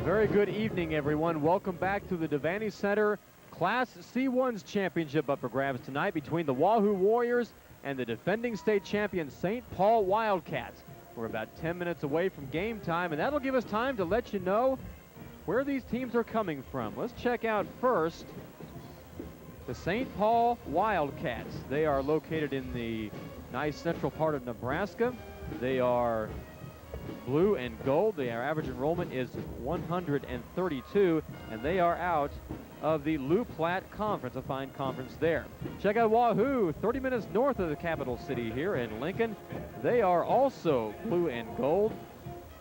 Very good evening, everyone. Welcome back to the Devaney Center Class C1's championship up for grabs tonight between the Wahoo Warriors and the defending state champion St. Paul Wildcats. We're about 10 minutes away from game time, and that'll give us time to let you know where these teams are coming from. Let's check out first the St. Paul Wildcats. They are located in the nice central part of Nebraska. They are blue and gold. Their average enrollment is 132, and they are out of the Lou Platte Conference, a fine conference there. Check out Wahoo, 30 minutes north of the capital city here in Lincoln. They are also blue and gold,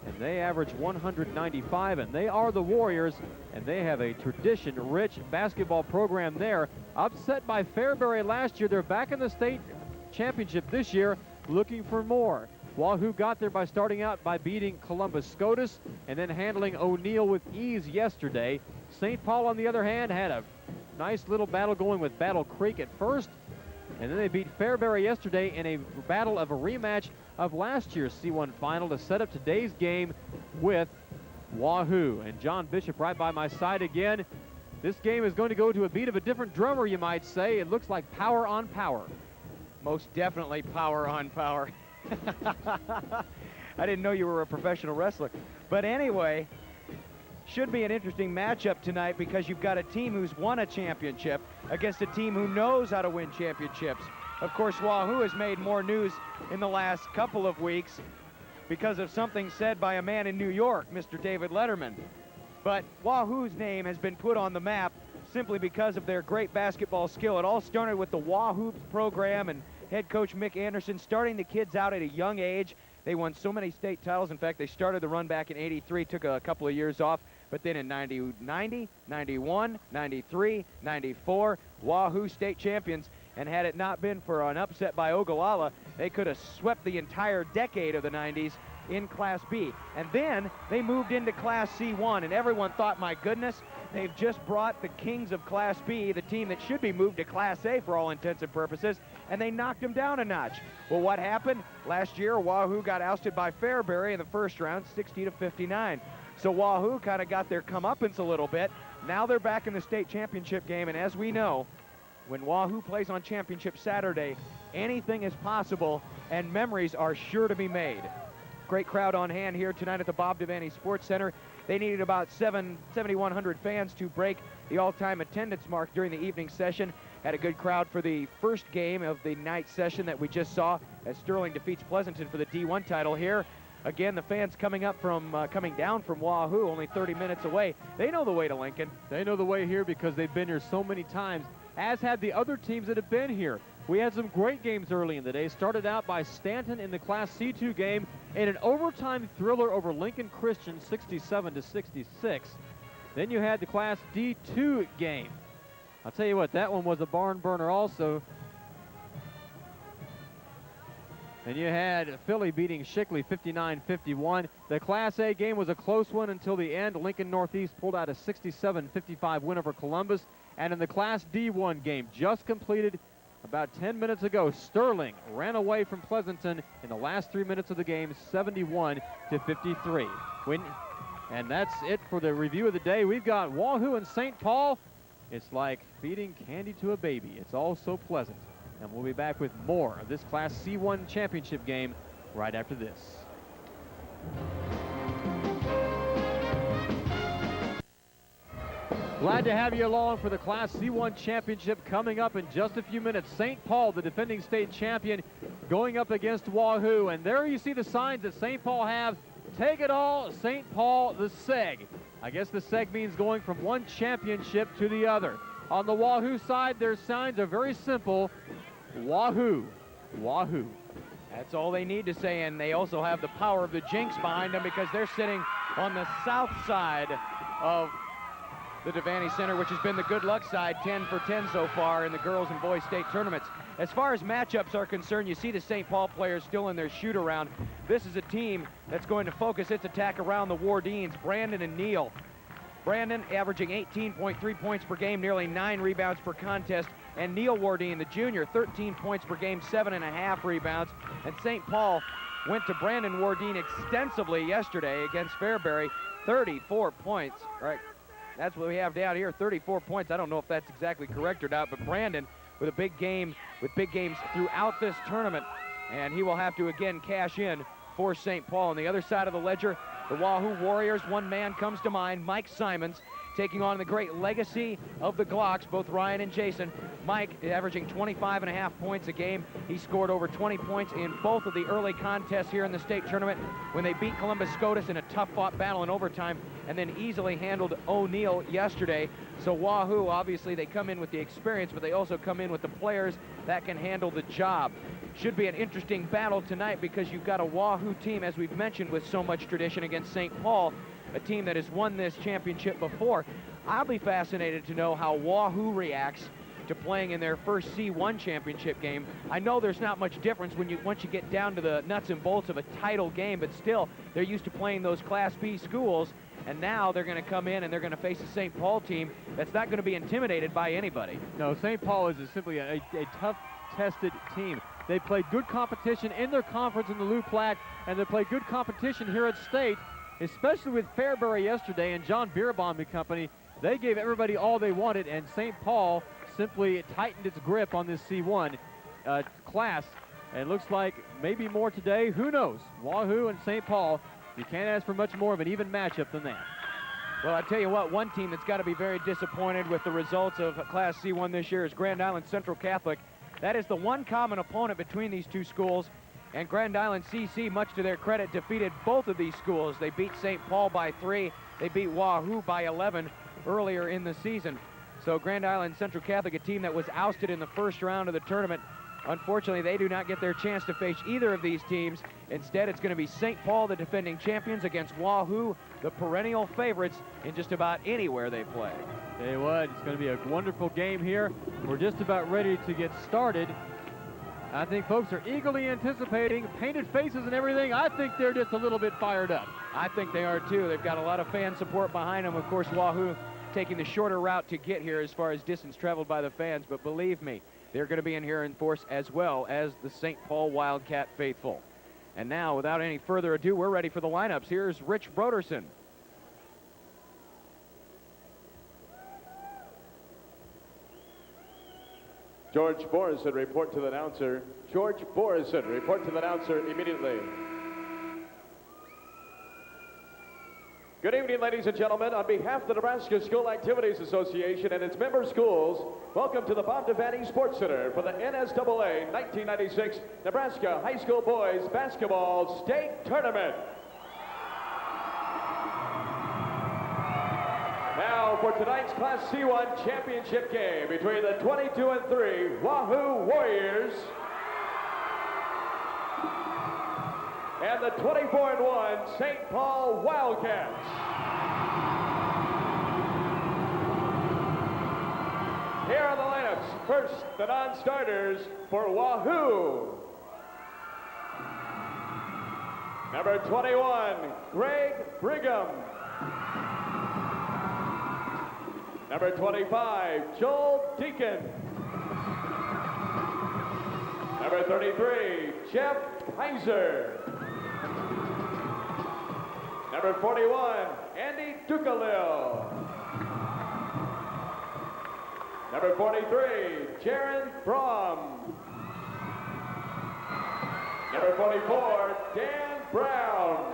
and they average 195, and they are the Warriors, and they have a tradition-rich basketball program there. Upset by Fairbury last year, they're back in the state championship this year, looking for more. Wahoo got there by starting out by beating Columbus SCOTUS and then handling O'Neill with ease yesterday. St. Paul, on the other hand, had a nice little battle going with Battle Creek at first, and then they beat Fairbury yesterday in a battle of a rematch of last year's C1 final to set up today's game with Wahoo. And John Bishop right by my side again. This game is going to go to a beat of a different drummer, you might say. It looks like power on power. Most definitely power on power. I didn't know you were a professional wrestler. But anyway, should be an interesting matchup tonight because you've got a team who's won a championship against a team who knows how to win championships. Of course, Wahoo has made more news in the last couple of weeks because of something said by a man in New York, Mr. David Letterman. But Wahoo's name has been put on the map simply because of their great basketball skill. It all started with the Wahoo program and head coach Mick Anderson starting the kids out at a young age. They won so many state titles. In fact, they started the run back in '83, took a couple of years off, but then in 90, 91, 93, 94, Wahoo state champions. And had it not been for an upset by Ogallala, they could have swept the entire decade of the 90s in Class B. And then they moved into Class C1, and everyone thought, my goodness, they've just brought the kings of Class B, the team that should be moved to Class A for all intents and purposes, and they knocked them down a notch. Well, what happened? Last year, Wahoo got ousted by Fairbury in the first round, 60-59. So Wahoo kind of got their comeuppance a little bit. Now they're back in the state championship game, and as we know, when Wahoo plays on Championship Saturday, anything is possible, and memories are sure to be made. Great crowd on hand here tonight at the Bob Devaney Sports Center. They needed about 7,100 fans to break the all-time attendance mark during the evening session. Had a good crowd for the first game of the night session that we just saw as Sterling defeats Pleasanton for the D1 title here. Again, the fans coming down from Wahoo, only 30 minutes away. They know the way to Lincoln. They know the way here because they've been here so many times, as have the other teams that have been here. We had some great games early in the day. Started out by Stanton in the Class C2 game in an overtime thriller over Lincoln Christian, 67-66. Then you had the Class D2 game. I'll tell you what, that one was a barn burner also. And you had Philly beating Shickley 59-51. The Class A game was a close one until the end. Lincoln Northeast pulled out a 67-55 win over Columbus. And in the Class D1 game, just completed about 10 minutes ago, Sterling ran away from Pleasanton in the last 3 minutes of the game, 71-53. And that's it for the review of the day. We've got Wahoo and St. Paul. It's like feeding candy to a baby. It's all so pleasant. And we'll be back with more of this Class C1 championship game right after this. Glad to have you along for the Class C1 championship coming up in just a few minutes. St. Paul, the defending state champion, going up against Wahoo. And there you see the signs that St. Paul have. Take it all, St. Paul, the SEG. I guess the SEG means going from one championship to the other. On the Wahoo side, their signs are very simple. Wahoo, Wahoo. That's all they need to say, and they also have the power of the Jinx behind them because they're sitting on the south side of the Devaney Center, which has been the good luck side, 10 for 10 so far in the girls and boys state tournaments. As far as matchups are concerned, you see the St. Paul players still in their shoot-around. This is a team that's going to focus its attack around the Wardines, Brandon and Neal. Brandon averaging 18.3 points per game, nearly 9 rebounds per contest. And Neil Wardine, the junior, 13 points per game, 7.5 rebounds. And St. Paul went to Brandon Wardine extensively yesterday against Fairbury. 34 points, right? That's what we have down here, 34 points. I don't know if that's exactly correct or not, but Brandon with a big game, with big games throughout this tournament, and he will have to again cash in for St. Paul. On the other side of the ledger, the Wahoo Warriors, one man comes to mind, Mike Simons, taking on the great legacy of the Glocks, both Ryan and Jason. Mike averaging 25.5 points a game. He scored over 20 points in both of the early contests here in the state tournament when they beat Columbus SCOTUS in a tough-fought battle in overtime, and then easily handled O'Neill yesterday. So Wahoo, obviously, they come in with the experience, but they also come in with the players that can handle the job. Should be an interesting battle tonight because you've got a Wahoo team, as we've mentioned, with so much tradition against St. Paul, a team that has won this championship before. I'll be fascinated to know how Wahoo reacts to playing in their first C1 championship game. I know there's not much difference once you get down to the nuts and bolts of a title game, but still, they're used to playing those Class B schools, and now they're going to come in and they're going to face a St. Paul team that's not going to be intimidated by anybody. No, St. Paul is simply a tough, tested team. They played good competition in their conference in the Lou Platte, and they played good competition here at State, especially with Fairbury yesterday and John Bierbaum and company. They gave everybody all they wanted, and St. Paul simply tightened its grip on this C1 class. And it looks like maybe more today. Who knows? Wahoo and St. Paul, you can't ask for much more of an even matchup than that. Well, I tell you what, one team that's got to be very disappointed with the results of Class C1 this year is Grand Island Central Catholic. That is the one common opponent between these two schools, and Grand Island CC, much to their credit, defeated both of these schools. They beat St. Paul by 3. They beat Wahoo by 11 earlier in the season. So Grand Island Central Catholic, a team that was ousted in the first round of the tournament, unfortunately, they do not get their chance to face either of these teams. Instead, it's going to be St. Paul, the defending champions, against Wahoo, the perennial favorites in just about anywhere they play. Tell you what, it's going to be a wonderful game here. We're just about ready to get started. I think folks are eagerly anticipating, painted faces and everything. I think they're just a little bit fired up. I think they are too. They've got a lot of fan support behind them. Of course, Wahoo taking the shorter route to get here as far as distance traveled by the fans, but believe me, they're going to be in here in force as well as the St. Paul Wildcat faithful. And now, without any further ado, we're ready for the lineups. Here's Rich Broderson. George Borison, report to the announcer. George Borison, report to the announcer immediately. Good evening, ladies and gentlemen. On behalf of the Nebraska School Activities Association and its member schools, welcome to the Bob Devaney Sports Center for the NSAA 1996 Nebraska High School Boys Basketball State Tournament. Now for tonight's Class C1 championship game between the 22-3 Wahoo Warriors and the 24-1 St. Paul Wildcats. Here are the lineups. First, the non-starters for Wahoo. Number 21, Greg Brigham. Number 25, Joel Deacon. Number 33, Jeff Heiser. Number 41, Andy Dukalil. Number 43, Jaron Brom. Number 44, Dan Brown.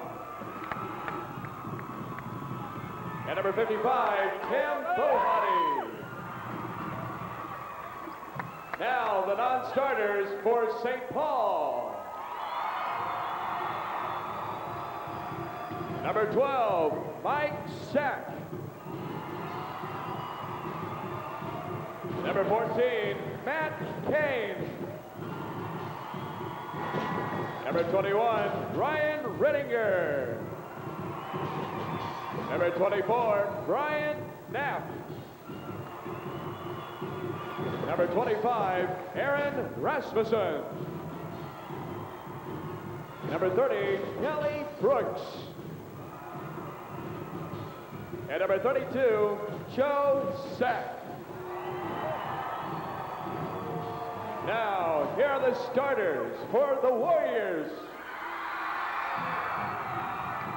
And number 55, Tim Bohati. Now the non-starters for St. Paul. Number 12, Mike Sack. Number 14, Matt Kane. Number 21, Ryan Rittinger. Number 24, Brian Knapp. Number 25, Aaron Rasmussen. Number 30, Kelly Brooks. And number 32, Joe Sack. Now, here are the starters for the Warriors.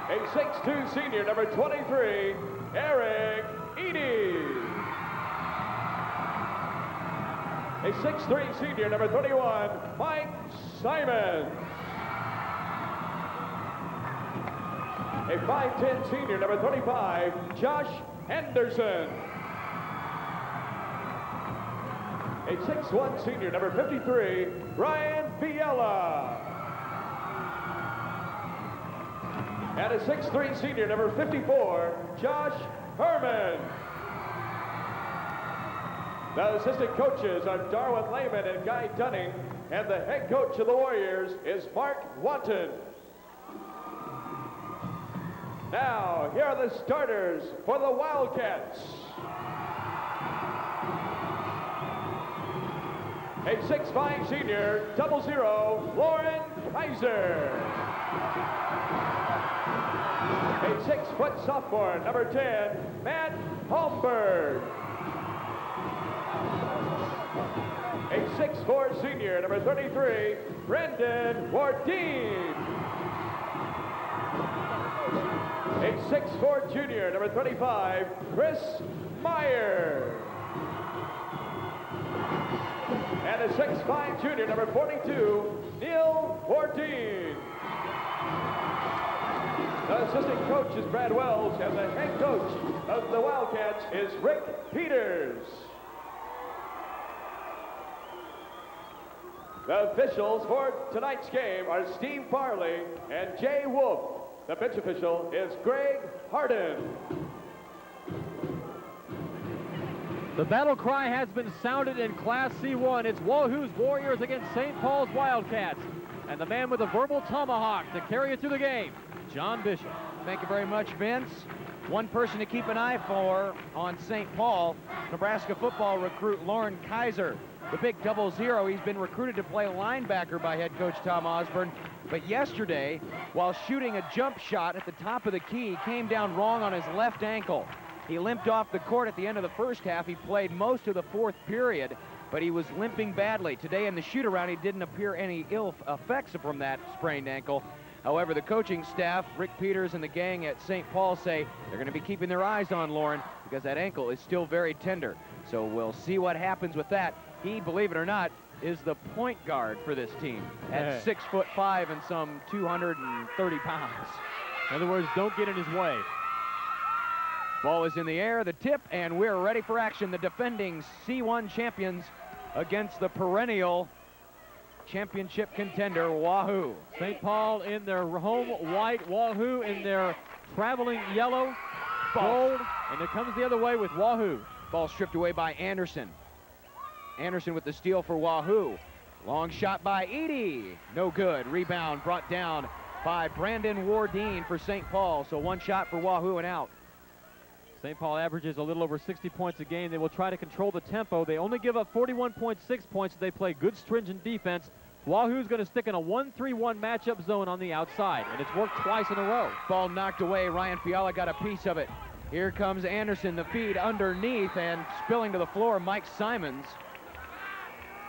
A 6'2 senior, number 23, Eric Eady. A 6'3 senior, number 31, Mike Simons. A 5'10 senior, number 35, Josh Henderson. A 6'1 senior, number 53, Ryan Fiala. And a 6'3 senior, number 54, Josh Herman. The assistant coaches are Darwin Lehman and Guy Dunning, and the head coach of the Warriors is Mark Wanton. Now, here are the starters for the Wildcats. A 6'5 senior, 00, Lauren Kaiser. A 6-foot sophomore, number 10, Matt Holmberg. A 6'4 senior, number 33, Brendan Wardeen. A 6'4 junior, number 35, Chris Meyer. And a 6'5 junior, number 42, Neil Wardeen. The assistant coach is Brad Wells, and the head coach of the Wildcats is Rick Peters. The officials for tonight's game are Steve Farley and Jay Wolf. The bench official is Greg Harden. The battle cry has been sounded in Class C1. It's Wahoo's Warriors against St. Paul's Wildcats. And the man with the verbal tomahawk to carry it through the game, John Bishop. Thank you very much, Vince. One person to keep an eye for on St. Paul, Nebraska football recruit Lauren Kaiser. The big 00, he's been recruited to play linebacker by head coach Tom Osborne. But yesterday, while shooting a jump shot at the top of the key, he came down wrong on his left ankle. He limped off the court at the end of the first half. He played most of the fourth period, but he was limping badly. Today in the shoot-around, he didn't appear any ill effects from that sprained ankle. However, the coaching staff, Rick Peters and the gang at St. Paul, say they're going to be keeping their eyes on Lauren because that ankle is still very tender. So we'll see what happens with that. He, believe it or not, is the point guard for this team at 6'5" and some 230 pounds. In other words, don't get in his way. Ball is in the air, the tip, and we're ready for action. The defending C1 champions against the perennial championship contender, Wahoo. St. Paul in their home white, Wahoo in their traveling yellow, gold, and it comes the other way with Wahoo. Ball stripped away by Anderson. Anderson with the steal for Wahoo. Long shot by Eady. No good. Rebound brought down by Brandon Wardeen for St. Paul. So one shot for Wahoo and out. St. Paul averages a little over 60 points a game. They will try to control the tempo. They only give up 41.6 points. They play good stringent defense. Wahoo's going to stick in a 1-3-1 matchup zone on the outside, and it's worked twice in a row. Ball knocked away. Ryan Fiala got a piece of it. Here comes Anderson, the feed underneath, and spilling to the floor, Mike Simons.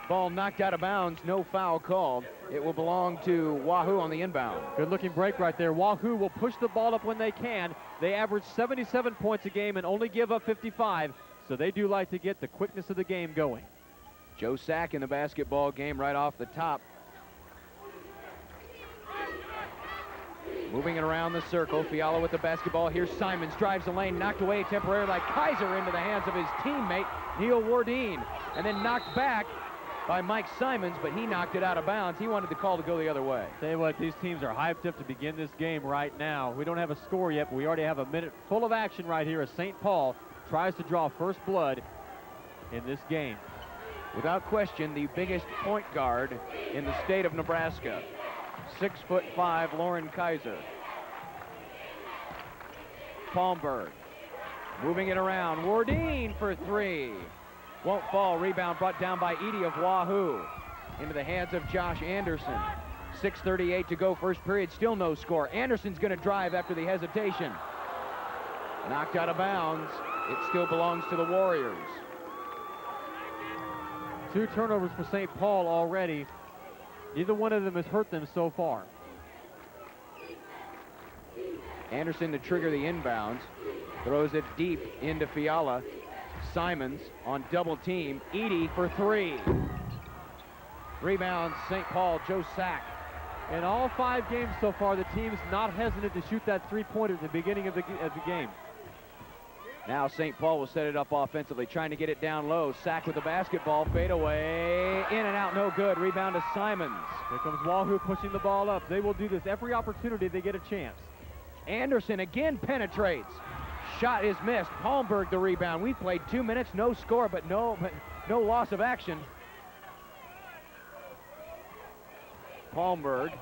Ball knocked out of bounds, no foul called. It will belong to Wahoo on the inbound. Good looking break right there. Wahoo will push the ball up when they can. They average 77 points a game and only give up 55, so they do like to get the quickness of the game going. Joe Sack in the basketball game right off the top. Moving it around the circle, Fiala with the basketball. Here's Simons, drives the lane, knocked away temporarily by Kaiser into the hands of his teammate, Neil Wardeen, and then knocked back by Mike Simons, but he knocked it out of bounds. He wanted the call to go the other way. Tell you what, these teams are hyped up to begin this game right now. We don't have a score yet, but we already have a minute full of action right here as St. Paul tries to draw first blood in this game. Without question, the biggest point guard in the state of Nebraska. 6'5", Lauren Kaiser. Palmberg moving it around. Wardeen for three. Won't fall. Rebound brought down by Eady of Wahoo. Into the hands of Josh Anderson. 6:38 to go, first period, still no score. Anderson's going to drive after the hesitation. Knocked out of bounds. It still belongs to the Warriors. 2 turnovers for St. Paul already. Neither one of them has hurt them so far. Anderson to trigger the inbounds. Throws it deep into Fiala. Simons on double team. Edie for three. Rebound, St. Paul, Joe Sack. In all 5 games so far, the team's not hesitant to shoot that three-pointer at the beginning of the game. Now St. Paul will set it up offensively, trying to get it down low. Sack with the basketball, fade away, in and out, no good. Rebound to Simons. Here comes Wahoo pushing the ball up. They will do this every opportunity they get a chance. Anderson again penetrates. Shot is missed. Palmberg the rebound. We played 2 minutes, no score, but no loss of action. Palmberg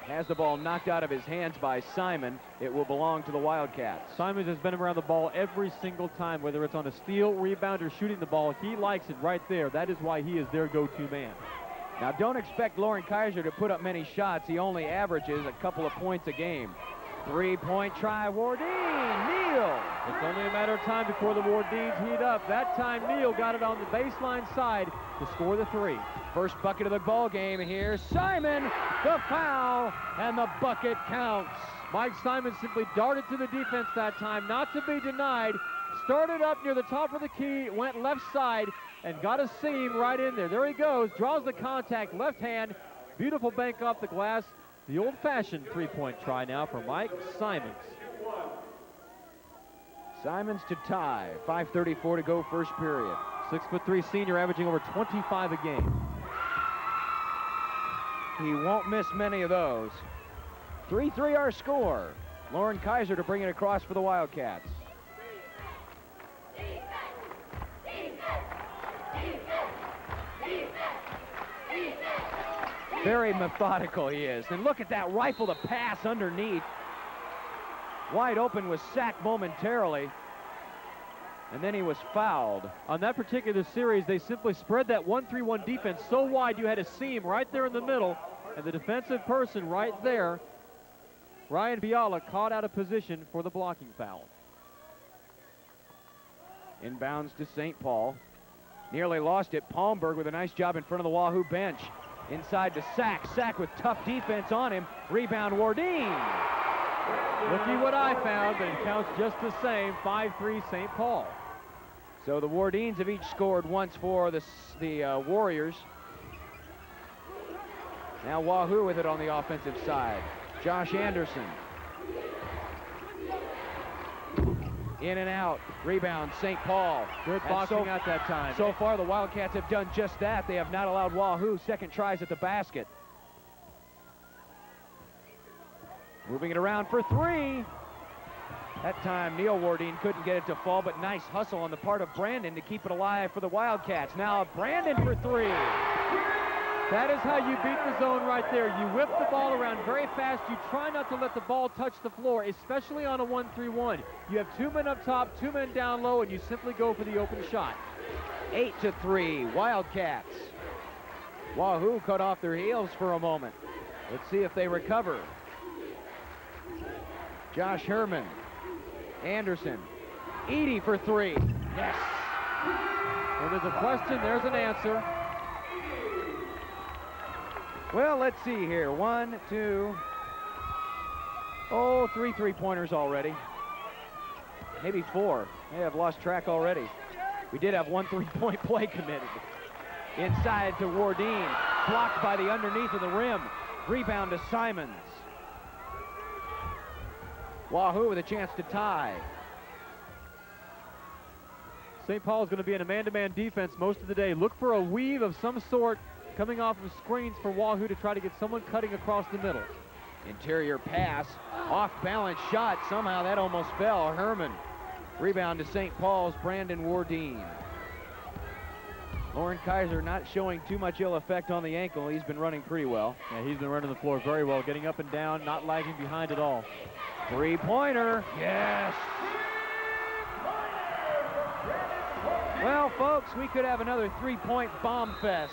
has the ball knocked out of his hands by Simon. It will belong to the Wildcats. Simons has been around the ball every single time, whether it's on a steal, rebound, or shooting the ball. He likes it right there. That is why he is their go-to man. Now don't expect Lauren Kaiser to put up many shots. He only averages a couple of points a game. 3-point try, Wardeen, Neal. It's only a matter of time before the Wardeens heat up. That time Neal got it on the baseline side to score the 3. First bucket of the ball game here. Simon, the foul, and the bucket counts. Mike Simon simply darted to the defense that time, not to be denied. Started up near the top of the key, went left side, and got a seam right in there. There he goes, draws the contact, left hand. Beautiful bank off the glass. The old-fashioned three-point try now for Mike Simons. Simons to tie. 5:34 to go, first period. 6'3" senior, averaging over 25 a game. He won't miss many of those. 3-3 our score. Lauren Kaiser to bring it across for the Wildcats. Very methodical he is. And look at that rifle to pass underneath. Wide open, was sacked momentarily. And then he was fouled. On that particular series, they simply spread that 1-3-1 defense so wide you had a seam right there in the middle, and the defensive person right there, Ryan Fiala, caught out of position for the blocking foul. Inbounds to St. Paul. Nearly lost it. Palmberg with a nice job in front of the Wahoo bench. Inside to Sack. Sack with tough defense on him. Rebound, Wardeen. Looky what I found, but it counts just the same. 5-3 St. Paul. So the Wardeens have each scored once for the Warriors. Now Wahoo with it on the offensive side. Josh Anderson. In and out. Rebound, St. Paul. Good boxing out that time. So far, the Wildcats have done just that. They have not allowed Wahoo second tries at the basket. Moving it around for three. That time, Neil Wardeen couldn't get it to fall, but nice hustle on the part of Brandon to keep it alive for the Wildcats. Now Brandon for three. That is how you beat the zone right there. You whip the ball around very fast. You try not to let the ball touch the floor, especially on a 1-3-1. You have 2 men up top, 2 men down low, and you simply go for the open shot. 8-3, Wildcats. Wahoo cut off their heels for a moment. Let's see if they recover. Josh Herman. Anderson. Edie for three. Yes. When there's a question, there's an answer. Well, let's see here. 1, 2. Oh, 3 3-pointers already. Maybe 4. May have lost track already. We did have 1 3-point play committed. Inside to Wardeen. Blocked by the underneath of the rim. Rebound to Simons. Wahoo with a chance to tie. St. Paul is going to be in a man-to-man defense most of the day. Look for a weave of some sort coming off of screens for Wahoo to try to get someone cutting across the middle. Interior pass, off-balance shot. Somehow that almost fell. Herman. Rebound to St. Paul's Brandon Wardeen. Lauren Kaiser not showing too much ill effect on the ankle. He's been running pretty well. Yeah, he's been running the floor very well, getting up and down, not lagging behind at all. 3-pointer. Yes. Well, folks, we could have another 3-point bomb fest.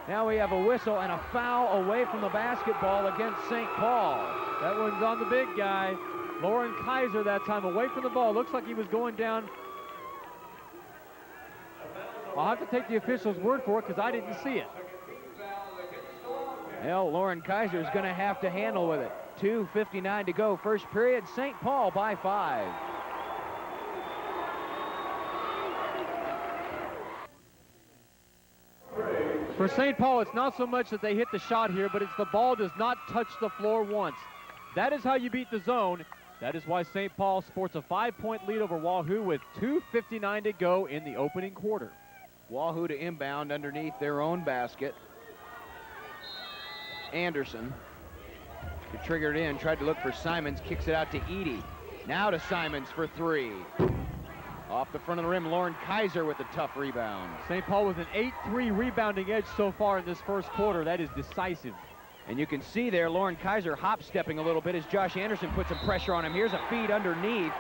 Now we have a whistle and a foul away from the basketball against St. Paul. That one's on the big guy. Lauren Kaiser that time away from the ball. Looks like he was going down. I'll have to take the official's word for it because I didn't see it. Well, Lauren Kaiser is going to have to handle with it. 2:59 to go, first period. St. Paul by 5. For St. Paul, it's not so much that they hit the shot here, but it's the ball does not touch the floor once. That is how you beat the zone. That is why St. Paul sports a 5-point lead over Wahoo with 2:59 to go in the opening quarter. Wahoo to inbound underneath their own basket. Anderson, who triggered in, tried to look for Simons, kicks it out to Edie. Now to Simons for 3. Off the front of the rim, Lauren Kaiser with a tough rebound. St. Paul with an 8-3 rebounding edge so far in this first quarter. That is decisive. And you can see there Lauren Kaiser hop-stepping a little bit as Josh Anderson puts some pressure on him. Here's a feed underneath.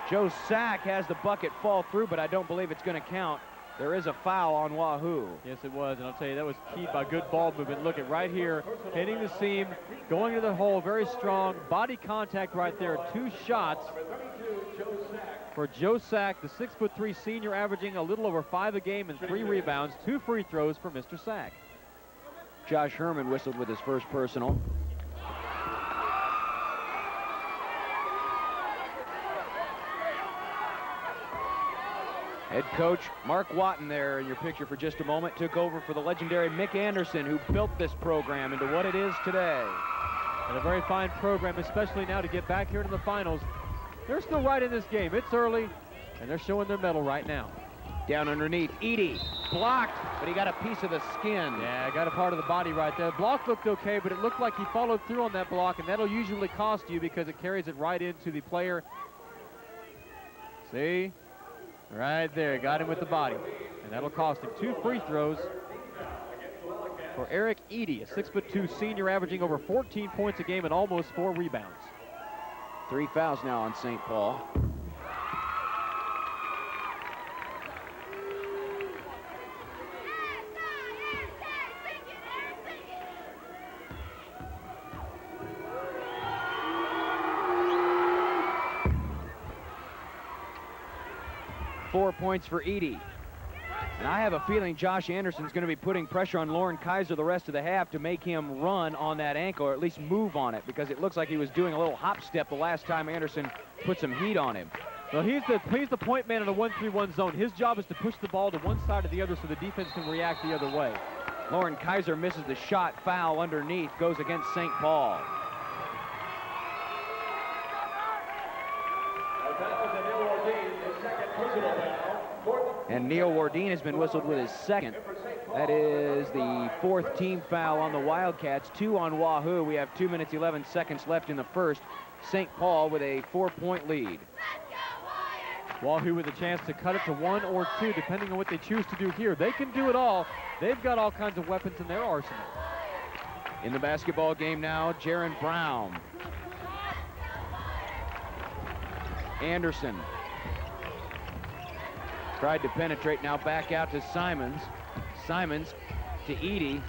Joe Sack has the bucket fall through, but I don't believe it's going to count. There is a foul on Wahoo. Yes, it was, and I'll tell you, that was keyed by good ball movement. Look at right here, hitting the seam, going to the hole, very strong. Body contact right there. 2 shots for Joe Sack, the 6'3" senior, averaging a little over 5 a game and 3 rebounds. 2 free throws for Mr. Sack. Josh Herman whistled with his first personal. Head coach Mark Watton there in your picture for just a moment, took over for the legendary Mick Anderson, who built this program into what it is today. And a very fine program, especially now to get back here to the finals. They're still right in this game. It's early, and they're showing their mettle right now. Down underneath, Edie, blocked, but he got a piece of the skin. Yeah, got a part of the body right there. Block looked okay, but it looked like he followed through on that block, and that'll usually cost you because it carries it right into the player. See? Right there, got him with the body, and that'll cost him 2 free throws for Eric Edie, a 6'2" senior, averaging over 14 points a game and almost 4 rebounds. 3 fouls now on St. Paul. Four points for Edie. And I have a feeling Josh Anderson's going to be putting pressure on Lauren Kaiser the rest of the half to make him run on that ankle, or at least move on it, because it looks like he was doing a little hop step the last time Anderson put some heat on him. Well, he's the point man in a 1-3-1 zone. His job is to push the ball to one side or the other so the defense can react the other way. Lauren Kaiser misses the shot. Foul underneath goes against St. Paul. And Neil Wardeen has been whistled with his second. That is the 4th team foul on the Wildcats, 2 on Wahoo. We have 2 minutes, 11 seconds left in the first. St. Paul with a 4-point lead. Wahoo with a chance to cut it to 1 or 2, depending on what they choose to do here. They can do it all. They've got all kinds of weapons in their arsenal. In the basketball game now, Jaron Brown. Anderson. Tried to penetrate, now back out to Simons. Simons to Edie.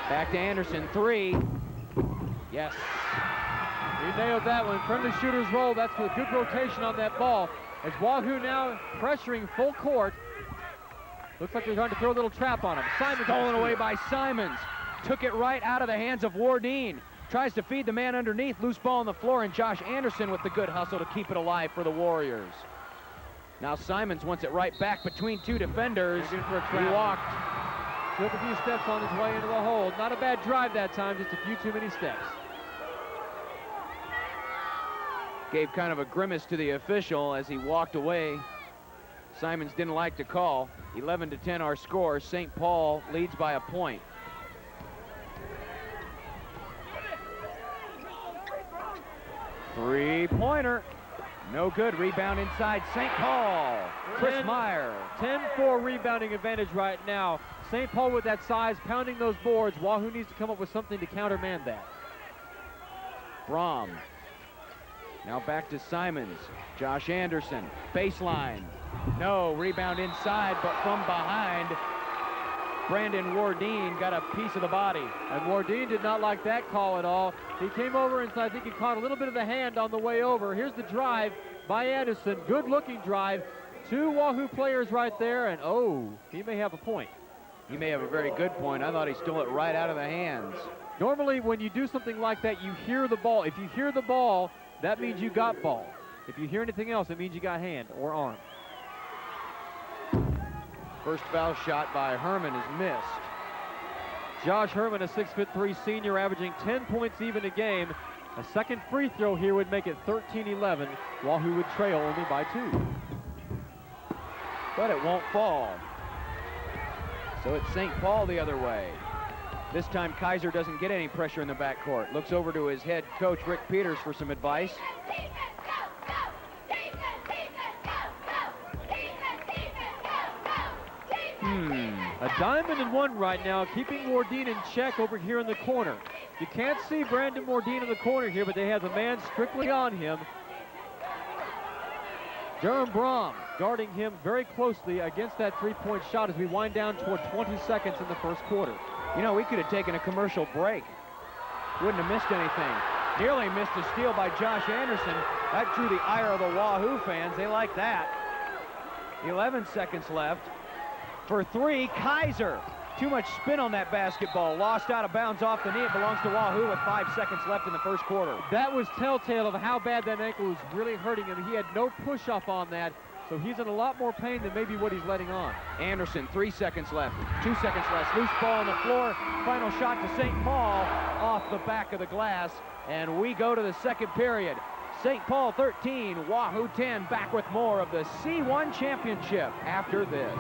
Back to Anderson, 3. Yes. He nailed that one. Friendly shooter's roll. That's a good rotation on that ball. As Wahoo now pressuring full court. Looks like they're trying to throw a little trap on him. Simons stolen away by Simons. Took it right out of the hands of Wardeen. Tries to feed the man underneath. Loose ball on the floor, and Josh Anderson with the good hustle to keep it alive for the Warriors. Now Simons wants it right back between 2 defenders. He walked. Took a few steps on his way into the hole. Not a bad drive that time, just a few too many steps. Gave kind of a grimace to the official as he walked away. Simons didn't like the call. 11-10 our score. St. Paul leads by a point. Three-pointer. No good. Rebound inside St. Paul. Chris Meyer. 10-4 rebounding advantage right now. St. Paul with that size, pounding those boards. Wahoo needs to come up with something to countermand that. Brom. Now back to Simons. Josh Anderson. Baseline. No. Rebound inside, but from behind. Brandon Wardeen got a piece of the body. And Wardeen did not like that call at all. He came over and I think he caught a little bit of the hand on the way over. Here's the drive by Anderson. Good looking drive. 2 Wahoo players right there, and oh, he may have a point. He may have a very good point. I thought he stole it right out of the hands. Normally, when you do something like that, you hear the ball. If you hear the ball, that means you got ball. If you hear anything else, it means you got hand or arm. First foul shot by Herman is missed. Josh Herman, a 6'3" senior, averaging 10 points even a game. A second free throw here would make it 13-11. Wahoo would trail only by 2. But it won't fall. So it's St. Paul the other way. This time Kaiser doesn't get any pressure in the backcourt. Looks over to his head coach, Rick Peters, for some advice. A diamond and one right now, keeping Wardeen in check over here in the corner. You can't see Brandon Wardeen in the corner here, but they have the man strictly on him. Jaron Brom guarding him very closely against that three-point shot as we wind down toward 20 seconds in the first quarter. You know, we could have taken a commercial break. Wouldn't have missed anything. Nearly missed a steal by Josh Anderson. That drew the ire of the Wahoo fans. They like that. 11 seconds left. For 3, Kaiser. Too much spin on that basketball. Lost out of bounds off the knee. It belongs to Wahoo with 5 seconds left in the first quarter. That was telltale of how bad that ankle was really hurting him. He had no push-off on that, so he's in a lot more pain than maybe what he's letting on. Anderson, 3 seconds left. 2 seconds left. Loose ball on the floor. Final shot to St. Paul off the back of the glass. And we go to the second period. St. Paul 13, Wahoo 10. Back with more of the C1 championship after this.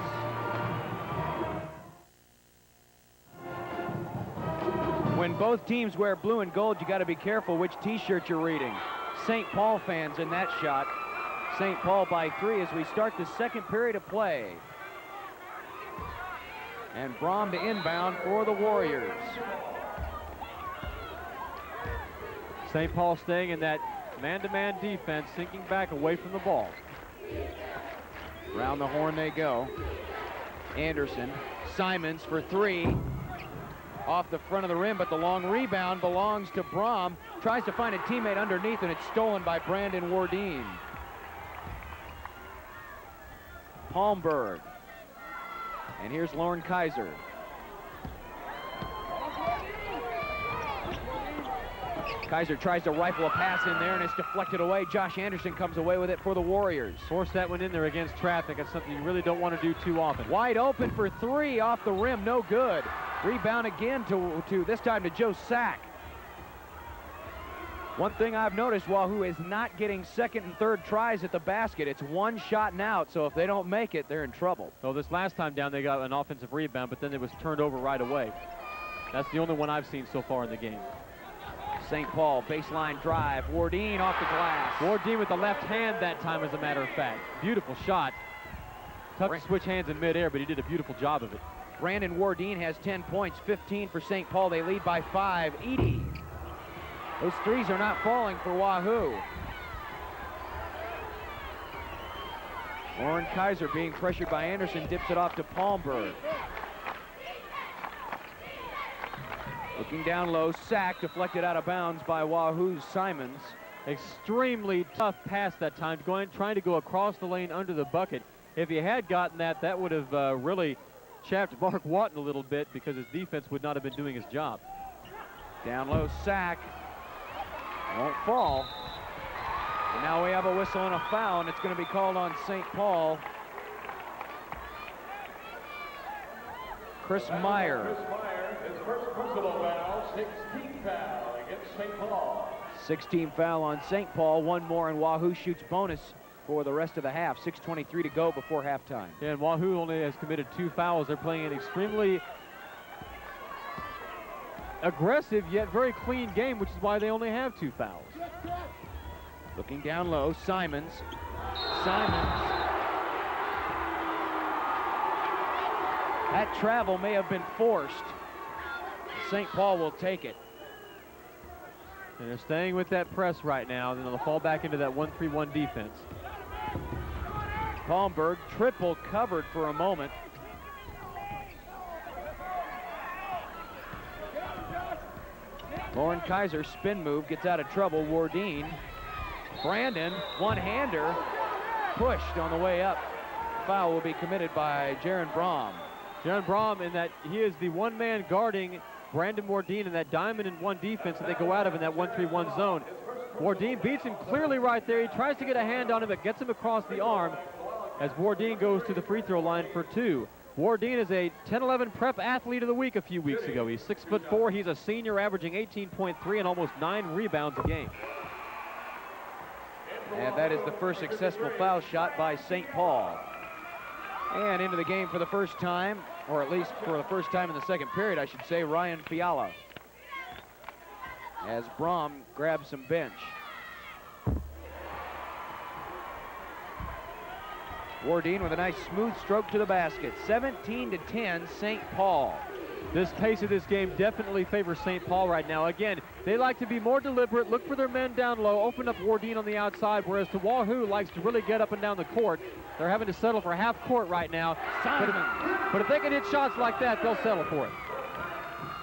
When both teams wear blue and gold, you got to be careful which t-shirt you're reading. St. Paul fans in that shot. St. Paul by 3 as we start the second period of play. And Brom to inbound for the Warriors. St. Paul staying in that man-to-man defense, sinking back away from the ball. Round the horn they go. Anderson, Simons for 3. Off the front of the rim, but the long rebound belongs to Brom. Tries to find a teammate underneath, and it's stolen by Brandon Wardeen. Palmberg. And here's Lauren Kaiser. Kaiser tries to rifle a pass in there, and it's deflected away. Josh Anderson comes away with it for the Warriors. Force that one in there against traffic. That's something you really don't want to do too often. Wide open for 3 off the rim, no good. Rebound again to this time to Joe Sack. One thing I've noticed, Wahoo is not getting second and third tries at the basket. It's one shot and out, so if they don't make it, they're in trouble. Well, this last time down, they got an offensive rebound, but then it was turned over right away. That's the only one I've seen so far in the game. St. Paul, baseline drive. Wardeen off the glass. Wardeen with the left hand that time, as a matter of fact. Beautiful shot. Tough to switch hands in midair, but he did a beautiful job of it. Brandon Wardeen has 10 points, 15 for St. Paul. They lead by 5. Edie. Those threes are not falling for Wahoo. Lauren Kaiser being pressured by Anderson, dips it off to Palmberg. Looking down low, Sack deflected out of bounds by Wahoo's Simons. Extremely tough pass that time, trying to go across the lane under the bucket. If he had gotten that, that would have really chapped Mark Watton a little bit because his defense would not have been doing his job. Down low, Sack. Won't fall. And now we have a whistle and a foul, and it's going to be called on St. Paul. Chris Meyer. Chris Meyer, his first personal foul, 16th foul against St. Paul. 16th foul on St. Paul. One more, and Wahoo shoots bonus for the rest of the half. 6:23 to go before halftime. Yeah, and Wahoo only has committed 2 fouls. They're playing an extremely aggressive yet very clean game, which is why they only have 2 fouls. Looking down low, Simons. Simons. That travel may have been forced. St. Paul will take it. And they're staying with that press right now, and then they'll fall back into that 1-3-1 defense. Palmberg triple covered for a moment. Lauren Kaiser, spin move, gets out of trouble. Wardeen. Brandon, one-hander, pushed on the way up. Foul will be committed by Jaron Brom. Jaron Brom, in that he is the one-man guarding Brandon Wardeen in that diamond-and-one defense that they go out of in that 1-3-1 zone. Wardeen beats him clearly right there. He tries to get a hand on him, but gets him across the arm as Wardeen goes to the free throw line for 2. Wardeen is a 10-11 prep athlete of the week a few weeks ago. He's 6'4". He's a senior, averaging 18.3 and almost 9 rebounds a game. And that is the first successful foul shot by St. Paul. And into the game for the first time, or at least for the first time in the second period, I should say, Ryan Fiala. As Brom grabs some bench. Wardeen with a nice smooth stroke to the basket. 17-10, St. Paul. This pace of this game definitely favors St. Paul right now. Again, they like to be more deliberate, look for their men down low, open up Wardeen on the outside, whereas the Wahoo likes to really get up and down the court. They're having to settle for half court right now. But if they can hit shots like that, they'll settle for it.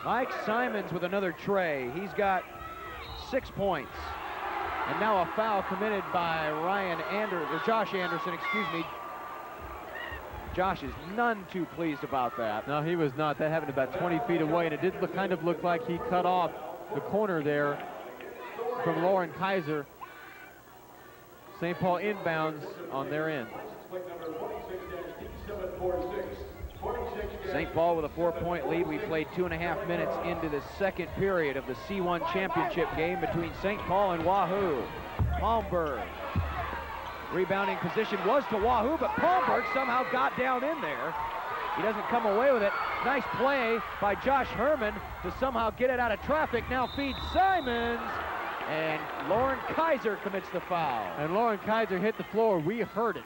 Mike Simons with another tray. He's got 6 points. And now a foul committed by Josh Anderson, excuse me. Josh is none too pleased about that. No, he was not. That happened about 20 feet away, and it did kind of look like he cut off the corner there from Lauren Kaiser. St. Paul inbounds on their end. St. Paul with a 4-point lead. We played 2.5 minutes into the second period of the C1 championship game between St. Paul and Wahoo. Palmberg. Rebounding position was to Wahoo, but Palmberg somehow got down in there. He doesn't come away with it. Nice play by Josh Herman to somehow get it out of traffic. Now feeds Simons, and Lauren Kaiser commits the foul. And Lauren Kaiser hit the floor. We heard it.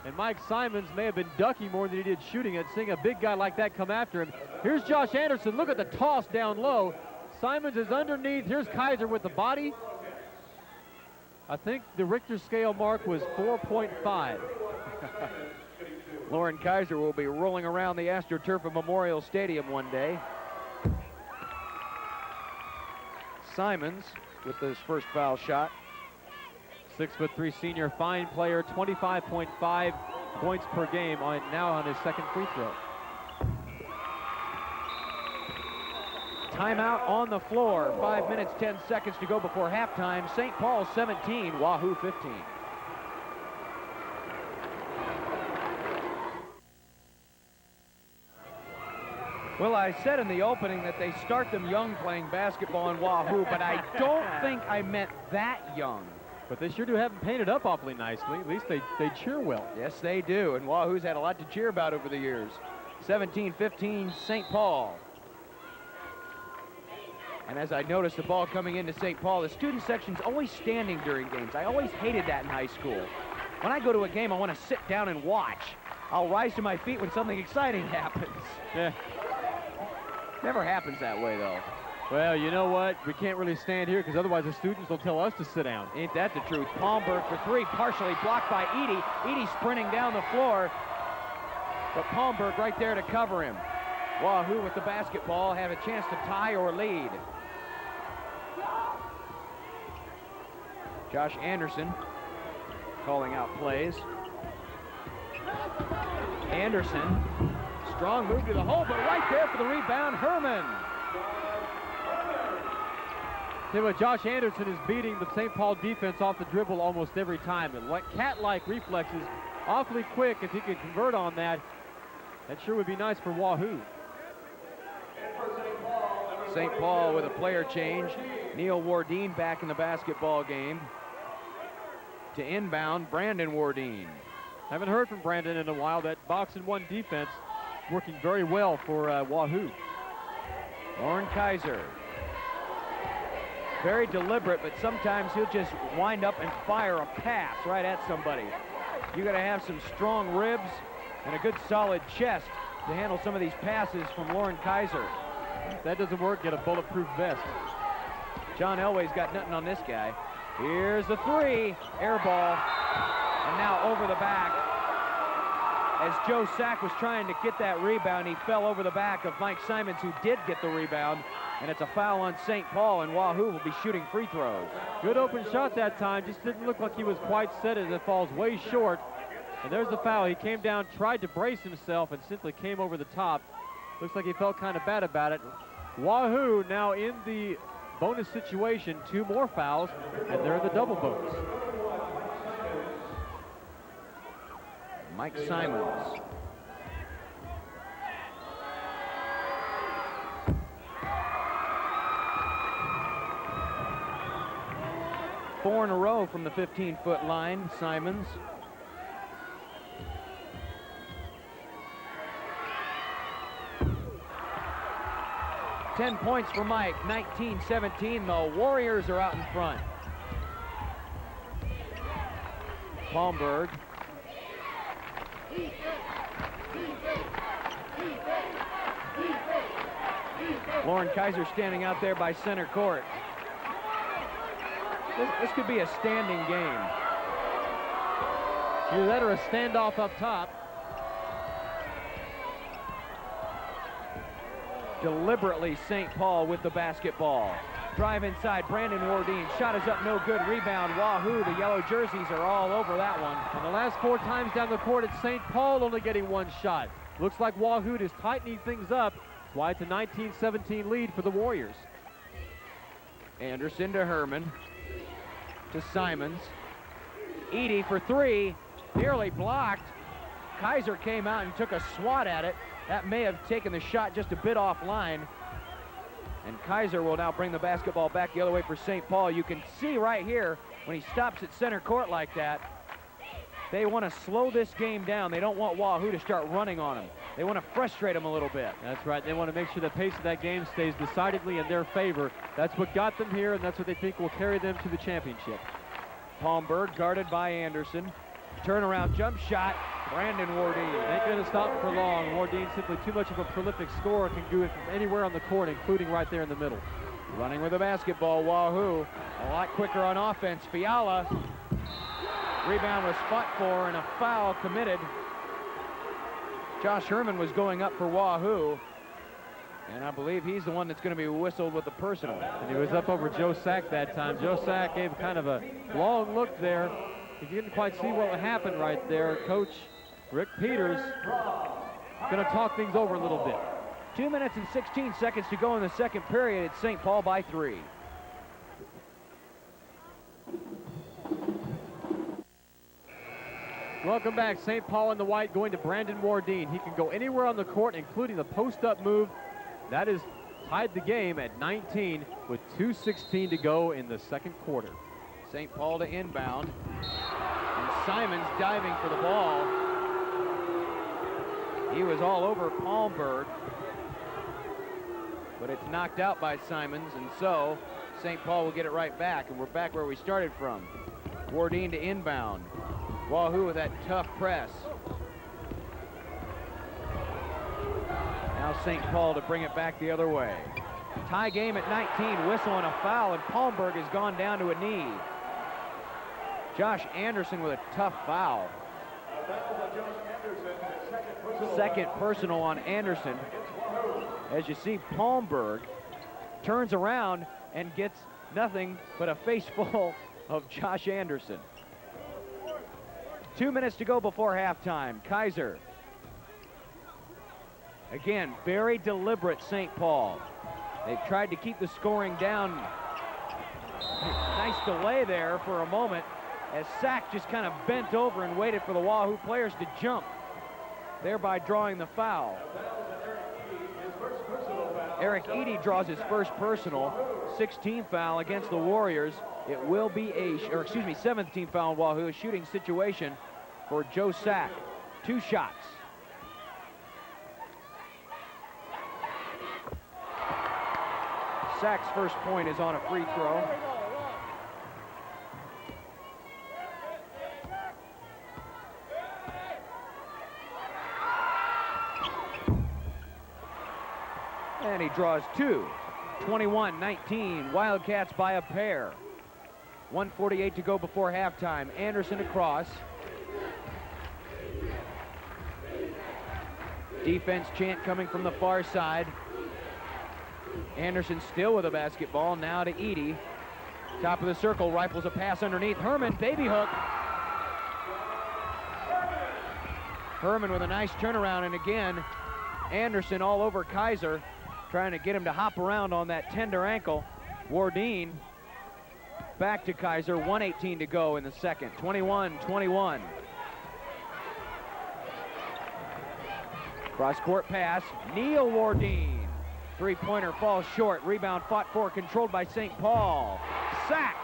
And Mike Simons may have been ducking more than he did shooting it, seeing a big guy like that come after him. Here's Josh Anderson. Look at the toss down low. Simons is underneath. Here's Kaiser with the body. I think the Richter scale mark was 4.5. Lauren Kaiser will be rolling around the AstroTurf of Memorial Stadium one day. Simons with his first foul shot. 6'3" senior, fine player, 25.5 points per game now on his second free throw. Timeout on the floor. 5 minutes, 10 seconds to go before halftime. St. Paul 17, Wahoo 15. Well, I said in the opening that they start them young playing basketball in Wahoo, but I don't think I meant that young. But they sure do have them painted up awfully nicely. At least they cheer well. Yes, they do. And Wahoo's had a lot to cheer about over the years. 17-15, St. Paul. And as I noticed the ball coming into St. Paul, the student section's always standing during games. I always hated that in high school. When I go to a game, I want to sit down and watch. I'll rise to my feet when something exciting happens. Yeah. Never happens that way, though. Well, you know what? We can't really stand here because otherwise the students will tell us to sit down. Ain't that the truth? Palmberg for three, partially blocked by Edie. Edie sprinting down the floor, but Palmberg right there to cover him. Wahoo with the basketball have a chance to tie or lead. Josh Anderson calling out plays. Anderson, strong move to the hole, but right there for the rebound, Herman. See what Josh Anderson is beating the St. Paul defense off the dribble almost every time. And cat-like reflexes, awfully quick. If he could convert on that, that sure would be nice for Wahoo. St. Paul with a player change. Neil Wardeen back in the basketball game. To inbound, Brandon Wardeen. Haven't heard from Brandon in a while. That box and one defense working very well for Wahoo. Lauren Kaiser. Very deliberate, but sometimes he'll just wind up and fire a pass right at somebody. You got to have some strong ribs and a good solid chest to handle some of these passes from Lauren Kaiser. If that doesn't work, get a bulletproof vest. John Elway's got nothing on this guy. Here's the three, air ball, and now over the back. As Joe Sack was trying to get that rebound, he fell over the back of Mike Simons, who did get the rebound, and it's a foul on St. Paul, and Wahoo will be shooting free throws. Good open shot that time, just didn't look like he was quite set as it falls way short. And there's the foul. He came down, tried to brace himself, and simply came over the top. Looks like he felt kind of bad about it. Wahoo now in the bonus situation. 2 more fouls, and they're in the double bonus. Mike Simons. Four in a row from the 15-foot line, Simons. Ten points for Mike, 19-17. The Warriors are out in front. Palmberg. Lauren Kaiser standing out there by center court. This could be a standing game. Either that or a standoff up top. Deliberately St. Paul with the basketball. Drive inside, Brandon Wardine. Shot is up, no good. Rebound, Wahoo. The yellow jerseys are all over that one. And the last 4 times down the court, it's St. Paul only getting 1 shot. Looks like Wahoo is tightening things up. That's why it's a 19-17 lead for the Warriors. Anderson to Herman. To Simons. Edie for 3. Nearly blocked. Kaiser came out and took a swat at it. That may have taken the shot just a bit offline. And Kaiser will now bring the basketball back the other way for St. Paul. You can see right here, when he stops at center court like that, they want to slow this game down. They don't want Wahoo to start running on him. They want to frustrate him a little bit. That's right. They want to make sure the pace of that game stays decidedly in their favor. That's what got them here, and that's what they think will carry them to the championship. Palmberg guarded by Anderson. Turnaround jump shot. Brandon Wardine. Ain't going to stop for long. Wardine simply too much of a prolific scorer, can do it from anywhere on the court, including right there in the middle. Running with the basketball, Wahoo. A lot quicker on offense. Fiala. Rebound was fought for and a foul committed. Josh Herman was going up for Wahoo. And I believe he's the one that's going to be whistled with the personal. And he was up over Joe Sack that time. Joe Sack gave kind of a long look there. He didn't quite see what happened right there. Coach Rick Peters going to talk things over a little bit. 2 minutes and 16 seconds to go in the second period. It's St. Paul by 3. Welcome back. St. Paul in the white going to Brandon Wardine. He can go anywhere on the court, including the post-up move. That has tied the game at 19 with 2:16 to go in the second quarter. St. Paul to inbound. And Simons diving for the ball. He was all over Palmberg. But it's knocked out by Simons, and so St. Paul will get it right back, and we're back where we started from. Wardine to inbound. Wahoo with that tough press. Now St. Paul to bring it back the other way. Tie game at 19, whistle and a foul, and Palmberg has gone down to a knee. Josh Anderson with a tough foul. Second personal on Anderson. As you see, Palmberg turns around and gets nothing but a face full of Josh Anderson. 2 minutes to go before halftime. Kaiser. Again, very deliberate St. Paul. They've tried to keep the scoring down. Nice delay there for a moment as Sack just kind of bent over and waited for the Wahoo players to jump, thereby drawing the foul. Eric Edie draws his first personal, 16th foul against the Warriors. It will be a, 17th foul on Wahoo, a shooting situation for Joe Sack. 2 shots. Sack's first point is on a free throw. And he draws 2. 21-19, Wildcats by a pair. 1:48 to go before halftime. Anderson across. Defense chant coming from the far side. Anderson still with a basketball, now to Edie. Top of the circle, rifles a pass underneath. Herman, baby hook. Herman with a nice turnaround, and again, Anderson all over Kaiser, trying to get him to hop around on that tender ankle. Wardeen back to Kaiser, 1:18 to go in the second, 21-21. Cross-court pass, Neil Wardeen. Three-pointer falls short, rebound fought for, controlled by St. Paul. Sack!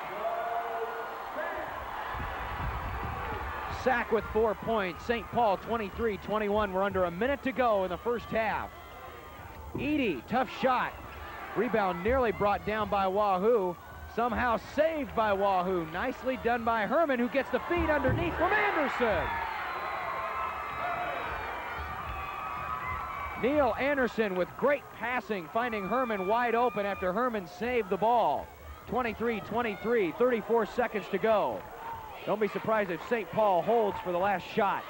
Sack with 4 points. St. Paul 23-21. We're under a minute to go in the first half. Edie, tough shot. Rebound nearly brought down by Wahoo. Somehow saved by Wahoo. Nicely done by Herman, who gets the feed underneath from Anderson. Neil Anderson with great passing, finding Herman wide open after Herman saved the ball. 23-23, 34 seconds to go. Don't be surprised if St. Paul holds for the last shot.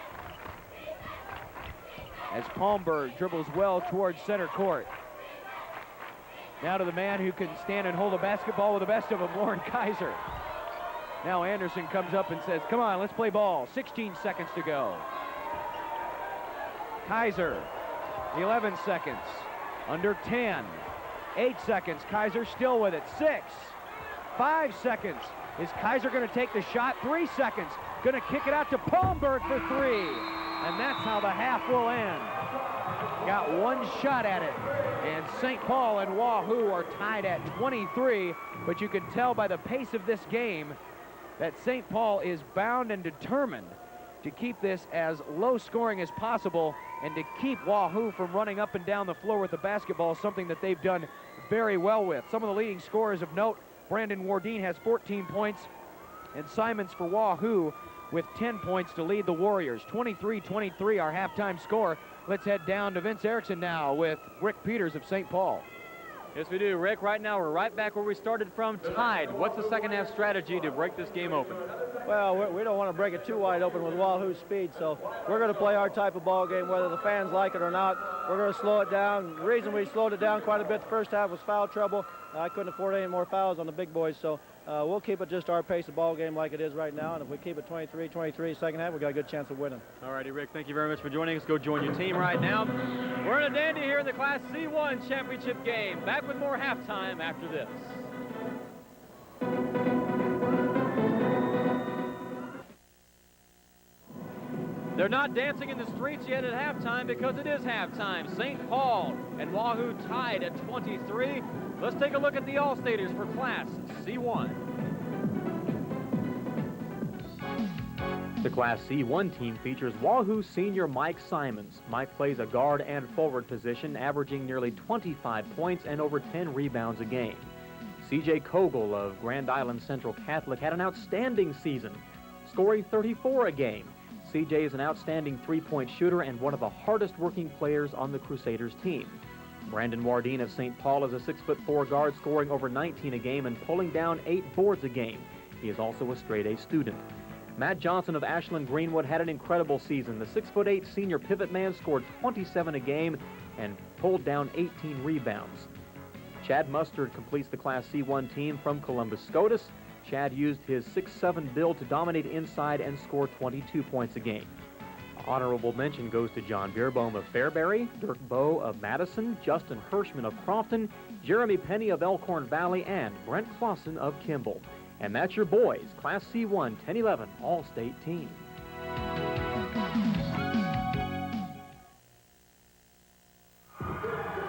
As Palmberg dribbles well towards center court. Now to the man who can stand and hold a basketball with the best of them, Lauren Kaiser. Now Anderson comes up and says, come on, let's play ball. 16 seconds to go. Kaiser, 11 seconds, under 10. 8 seconds, Kaiser still with it. 6, 5 seconds. Is Kaiser going to take the shot? 3 seconds. Going to kick it out to Palmberg for 3. And that's how the half will end. Got one shot at it. And St. Paul and Wahoo are tied at 23. But you can tell by the pace of this game that St. Paul is bound and determined to keep this as low scoring as possible and to keep Wahoo from running up and down the floor with the basketball, something that they've done very well with. Some of the leading scorers of note: Brandon Wardeen has 14 points, and Simons for Wahoo with 10 points to lead the Warriors. 23-23 our halftime score. Let's head down to Vince Erickson now with Rick Peters of St. Paul. Yes, we do, Rick. Right now, we're right back where we started from, tied. What's the second half strategy to break this game open? Well, we don't want to break it too wide open with Wahoo's speed, so we're going to play our type of ball game, whether the fans like it or not. We're going to slow it down. The reason we slowed it down quite a bit the first half was foul trouble. I couldn't afford any more fouls on the big boys, so we'll keep it just our pace of ball game like it is right now, and if we keep it 23-23 second half, we've got a good chance of winning. All righty, Rick, thank you very much for joining us. Go join your team right now. We're in a dandy here in the Class C1 championship game. Back with more halftime after this. They're not dancing in the streets yet at halftime because it is halftime. St. Paul and Wahoo tied at 23. Let's take a look at the All-Staters for Class C1. The Class C1 team features Wahoo senior Mike Simons. Mike plays a guard and forward position, averaging nearly 25 points and over 10 rebounds a game. C.J. Kogel of Grand Island Central Catholic had an outstanding season, scoring 34 a game. C.J. is an outstanding three-point shooter and one of the hardest-working players on the Crusaders team. Brandon Wardeen of St. Paul is a 6'4" guard, scoring over 19 a game and pulling down 8 boards a game. He is also a straight-A student. Matt Johnson of Ashland Greenwood had an incredible season. The 6'8" senior pivot man scored 27 a game and pulled down 18 rebounds. Chad Mustard completes the Class C1 team from Columbus SCOTUS. Chad used his 6'7" build to dominate inside and score 22 points a game. Honorable mention goes to John Beerbohm of Fairbury, Dirk Bowe of Madison, Justin Hirschman of Crofton, Jeremy Penny of Elkhorn Valley, and Brent Clausen of Kimball. And that's your boys, Class C1 10-11 All-State team.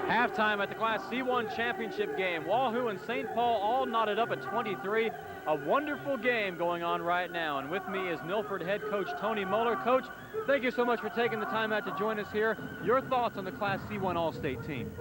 Halftime at the Class C1 championship game. Wahoo and St. Paul all knotted up at 23. A wonderful game going on right now. And with me is Milford head coach Tony Moeller. Coach, thank you so much for taking the time out to join us here. Your thoughts on the Class C1 All-State team?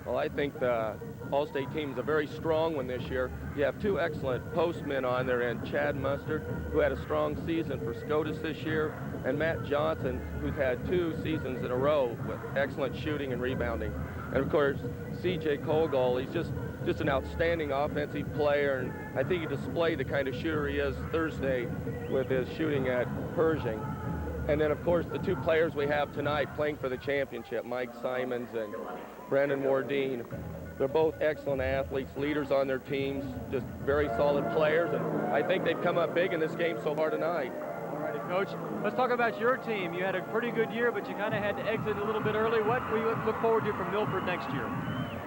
Well, I think the All-State team is a very strong one this year. You have two excellent postmen on there, and Chad Mustard, who had a strong season for SCOTUS this year, and Matt Johnson, who's had 2 seasons in a row with excellent shooting and rebounding. And of course, C.J. Kogel, he's just an outstanding offensive player, and I think he displayed the kind of shooter he is Thursday with his shooting at Pershing. And then, of course, the 2 players we have tonight playing for the championship, Mike Simons and Brandon Wardeen. They're both excellent athletes, leaders on their teams, just very solid players, and I think they've come up big in this game so far tonight. All right, Coach, let's talk about your team. You had a pretty good year, but you kind of had to exit a little bit early. What we look forward to from Milford next year?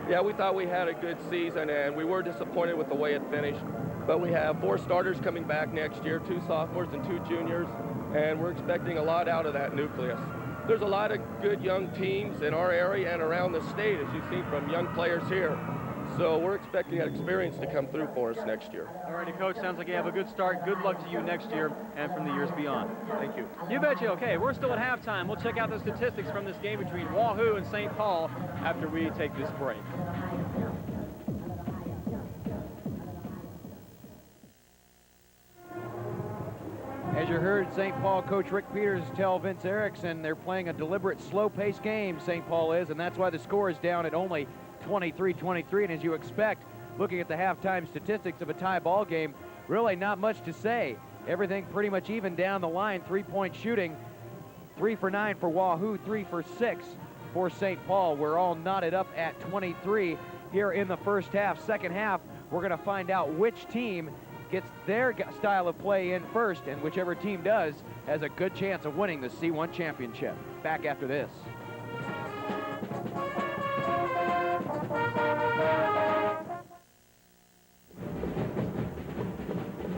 Yeah, we thought we had a good season, and we were disappointed with the way it finished. But we have 4 starters coming back next year, 2 sophomores and 2 juniors, and we're expecting a lot out of that nucleus. There's a lot of good young teams in our area and around the state, as you've seen from young players here. So we're expecting that experience to come through for us next year. All righty, Coach. Sounds like you have a good start. Good luck to you next year and from the years beyond. Thank you. You betcha. Okay, we're still at halftime. We'll check out the statistics from this game between Wahoo and St. Paul after we take this break. As you heard St. Paul coach Rick Peters tell Vince Erickson, they're playing a deliberate, slow-paced game, St. Paul is, and that's why the score is down at only 23-23. And as you expect, looking at the halftime statistics of a tie ball game, really not much to say. Everything pretty much even down the line. 3-point shooting, 3 for 9 for Wahoo, 3 for 6 for St. Paul. We're all knotted up at 23 here in the first half. Second half, we're going to find out which team gets their style of play in first, and whichever team does has a good chance of winning the C1 championship. Back after this.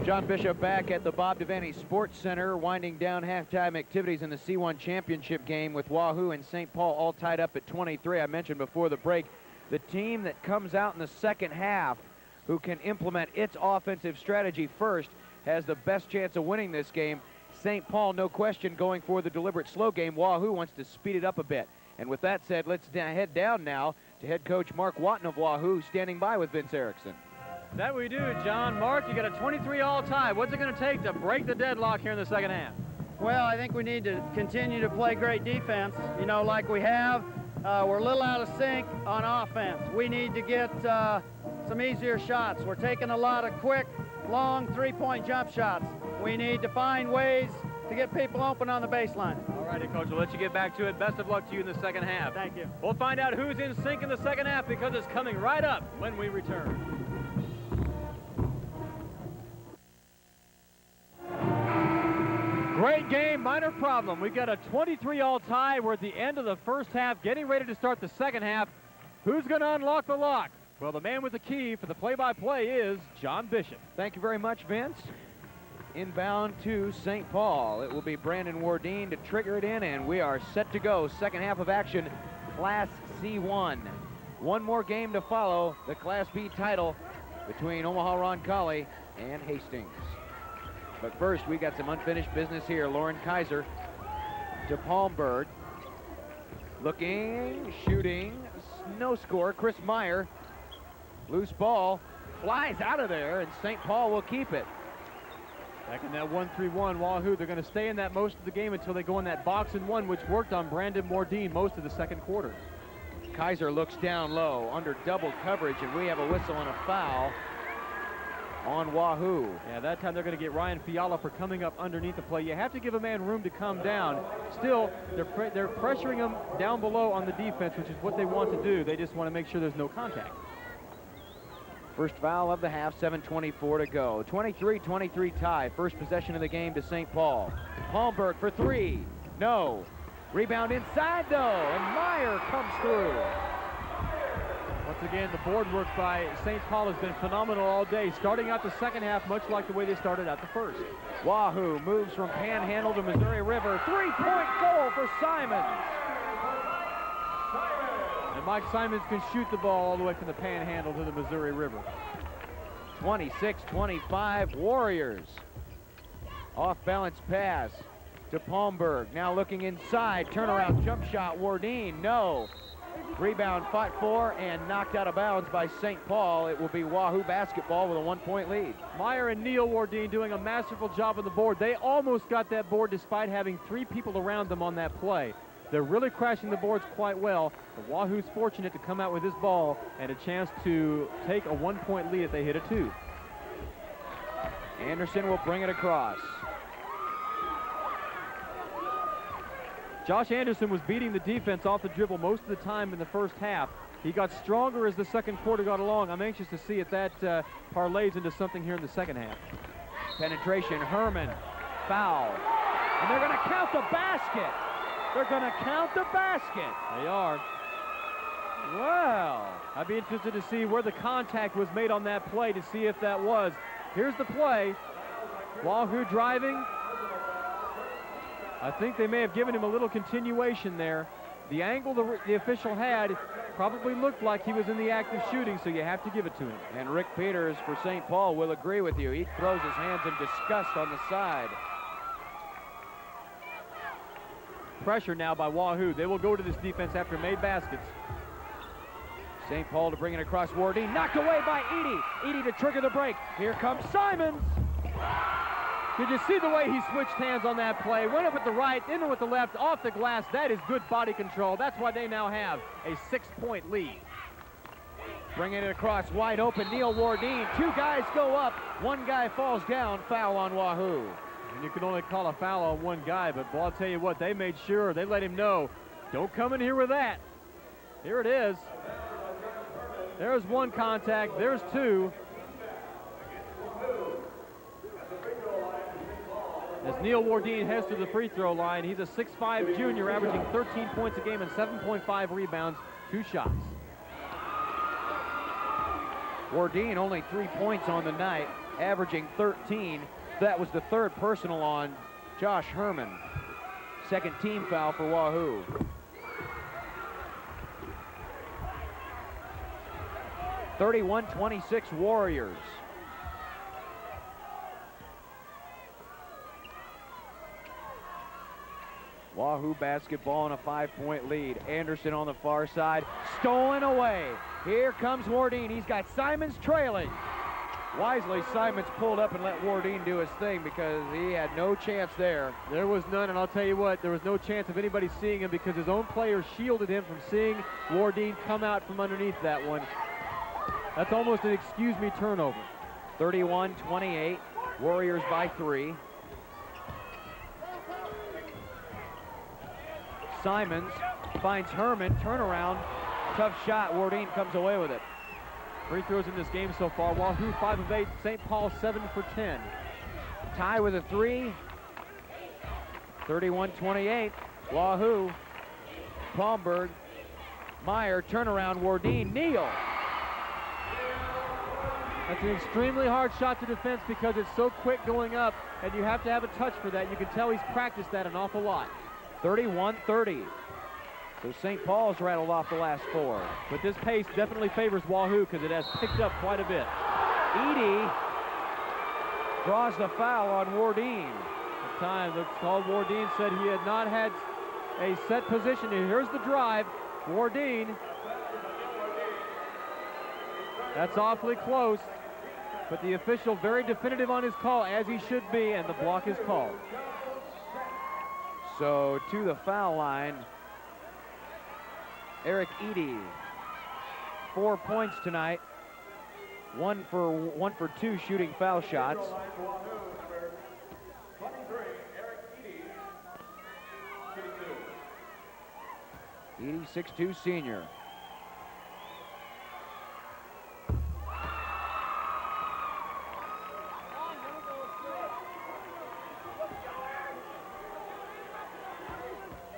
John Bishop back at the Bob Devaney Sports Center, winding down halftime activities in the C1 championship game with Wahoo and St. Paul all tied up at 23. I mentioned before the break, the team that comes out in the second half who can implement its offensive strategy first has the best chance of winning this game. St. Paul, no question, going for the deliberate slow game. Wahoo wants to speed it up a bit. And with that said, let's head down now to head coach Mark Watton of Wahoo, standing by with Vince Erickson. That we do, John. Mark, you got a 23 all tie. What's it going to take to break the deadlock here in the second half? Well, I think we need to continue to play great defense, you know, like we have. We're a little out of sync on offense. We need to get some easier shots. We're taking a lot of quick, long three-point jump shots. We need to find ways to get people open on the baseline. All righty, Coach. We'll let you get back to it. Best of luck to you in the second half. Thank you. We'll find out who's in sync in the second half because it's coming right up when we return. Great game, minor problem. We've got a 23 all tie. We're at the end of the first half, getting ready to start the second half. Who's going to unlock the lock? Well, the man with the key for the play-by-play is John Bishop. Thank you very much, Vince. Inbound to St. Paul. It will be Brandon Wardeen to trigger it in, and we are set to go. Second half of action, Class C1. One more game to follow, the Class B title between Omaha Roncalli and Hastings. But first, we got some unfinished business here. Lauren Kaiser to Palmberg. Looking, shooting, no score. Chris Meyer, loose ball, flies out of there, and St. Paul will keep it. Back in that 1-3-1, Wahoo, they're going to stay in that most of the game until they go in that box and one, which worked on Brandon Mordine most of the second quarter. Kaiser looks down low, under double coverage, and we have a whistle and a foul on Wahoo. Yeah, that time they're going to get Ryan Fiala for coming up underneath the play. You have to give a man room to come down. Still, they're pressuring him down below on the defense, which is what they want to do. They just want to make sure there's no contact. First foul of the half, 7:24 to go. 23-23 tie. First possession of the game to St. Paul. Palmberg for three. No. Rebound inside, though, and Meyer comes through. Once again, the board work by St. Paul has been phenomenal all day, starting out the second half much like the way they started out the first. Wahoo moves from Panhandle to Missouri River. Three-point goal for Simons. And Mike Simons can shoot the ball all the way from the Panhandle to the Missouri River. 26-25 Warriors. Off-balance pass to Palmberg. Now looking inside. Turnaround jump shot. Wardeen, no. Rebound fought for and knocked out of bounds by St. Paul. It will be Wahoo basketball with a 1-point lead. Meyer and Neil Wardeen doing a masterful job on the board. They almost got that board despite having three people around them on that play. They're really crashing the boards quite well. The Wahoo's fortunate to come out with this ball and a chance to take a 1-point lead if they hit a two. Anderson will bring it across. Josh Anderson was beating the defense off the dribble most of the time in the first half. He got stronger as the second quarter got along. I'm anxious to see if that parlays into something here in the second half. Penetration, Herman, foul. And they're going to count the basket. They're going to count the basket. They are. Well, I'd be interested to see where the contact was made on that play to see if that was. Here's the play. Wahoo driving. I think they may have given him a little continuation there. The angle the official had probably looked like he was in the act of shooting, so you have to give it to him. and Rick Peters for St. Paul will agree with you. He throws his hands in disgust on the side. Pressure now by Wahoo. They will go to this defense after made baskets. St. Paul to bring it across Wardine. Knocked away by Edie. Edie to trigger the break. Here comes Simons. Did you see the way he switched hands on that play? Went up with the right, in with the left, off the glass. That is good body control. That's why they now have a 6-point lead. Bringing it across, wide open, Neil Wardine. Two guys go up, one guy falls down, foul on Wahoo. And you can only call a foul on one guy, but well, I'll tell you what, they made sure, they let him know, don't come in here with that. Here it is. There's one contact, there's two. As Neil Wardine heads to the free throw line, he's a 6'5" junior averaging 13 points a game and 7.5 rebounds, 2 shots. Wardine only 3 points on the night, averaging 13. That was the third personal on Josh Herman. Second team foul for Wahoo. (31-26) Warriors. Wahoo basketball in a 5-point lead. Anderson on the far side, stolen away. Here comes Wardine. He's got Simons trailing. Wisely, Simons pulled up and let Wardine do his thing because he had no chance there. There was none, and I'll tell you what, there was no chance of anybody seeing him because his own player shielded him from seeing Wardine come out from underneath that one. That's almost an excuse me turnover. 31-28, Warriors by 3. Simons finds Herman, turnaround, tough shot, Wardine comes away with it. Free throws in this game so far. Wahoo 5 of 8, St. Paul 7 for 10. Tie with a 3. 31-28, Wahoo. Palmberg, Meyer, turnaround, Wardine, Neal. That's an extremely hard shot to defense because it's so quick going up, and you have to have a touch for that. You can tell he's practiced that an awful lot. 31-30. So St. Paul's rattled off the last 4. But this pace definitely favors Wahoo because it has picked up quite a bit. Edie draws the foul on Wardine. At the time, the called Wardine said he had not had a set position. And here's the drive. Wardine. That's awfully close. But the official very definitive on his call, as he should be, and the block is called. So to the foul line, Eric Edie, 4 points tonight, one for 2 shooting foul shots. Edie, 6'2" senior.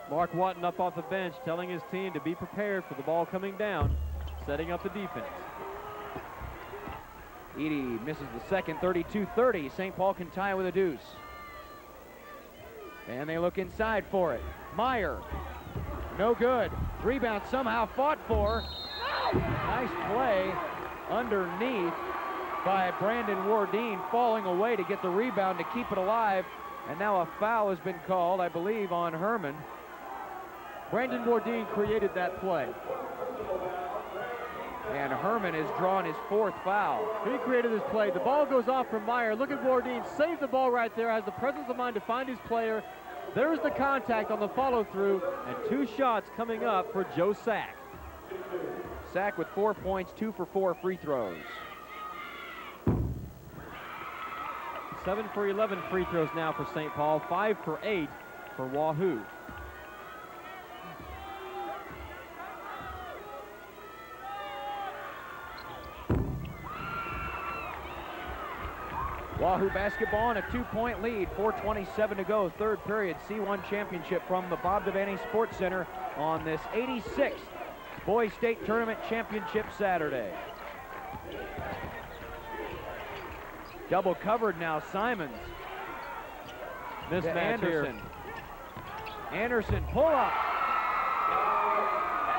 Mark Watton up off the bench telling his team to be prepared for the ball coming down, setting up the defense. Edie misses the second, 32-30. St. Paul can tie with a deuce. And they look inside for it. Meyer, no good. Rebound somehow fought for. Nice play underneath by Brandon Wardine, falling away to get the rebound to keep it alive. And now a foul has been called, I believe, on Herman. Brandon Wardine created that play. And Herman has drawn his 4th foul. He created this play. The ball goes off from Meyer. Look at Wardine. Save the ball right there. Has the presence of mind to find his player. There's the contact on the follow-through. And 2 shots coming up for Joe Sack. Sack with 4 points, 2 for 4 free throws. 7 for 11 free throws now for St. Paul. 5 for 8 for Wahoo. Wahoo basketball in a 2-point lead, 4:27 to go, third period. C1 championship from the Bob Devaney Sports Center on this 86th Boys State Tournament Championship Saturday. Double covered now, Simons. Mismatch Anderson. here. Anderson, pull up.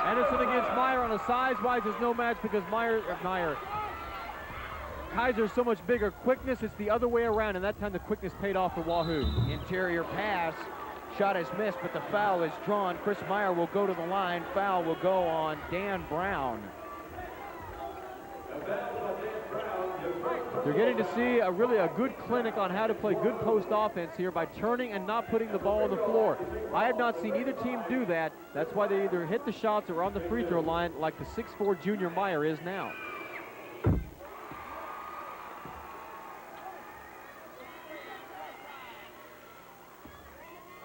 Anderson against Meyer on a size-wise. There's no match because Kaiser's so much bigger. Quickness, it's the other way around, and that time the quickness paid off for Wahoo. Interior pass. Shot is missed, but the foul is drawn. Chris Meyer will go to the line. Foul will go on Dan Brown. You're getting to see really a good clinic on how to play good post offense here by turning and not putting the ball on the floor. I have not seen either team do that. That's why they either hit the shots or on the free throw line like the 6'4" junior Meyer is now.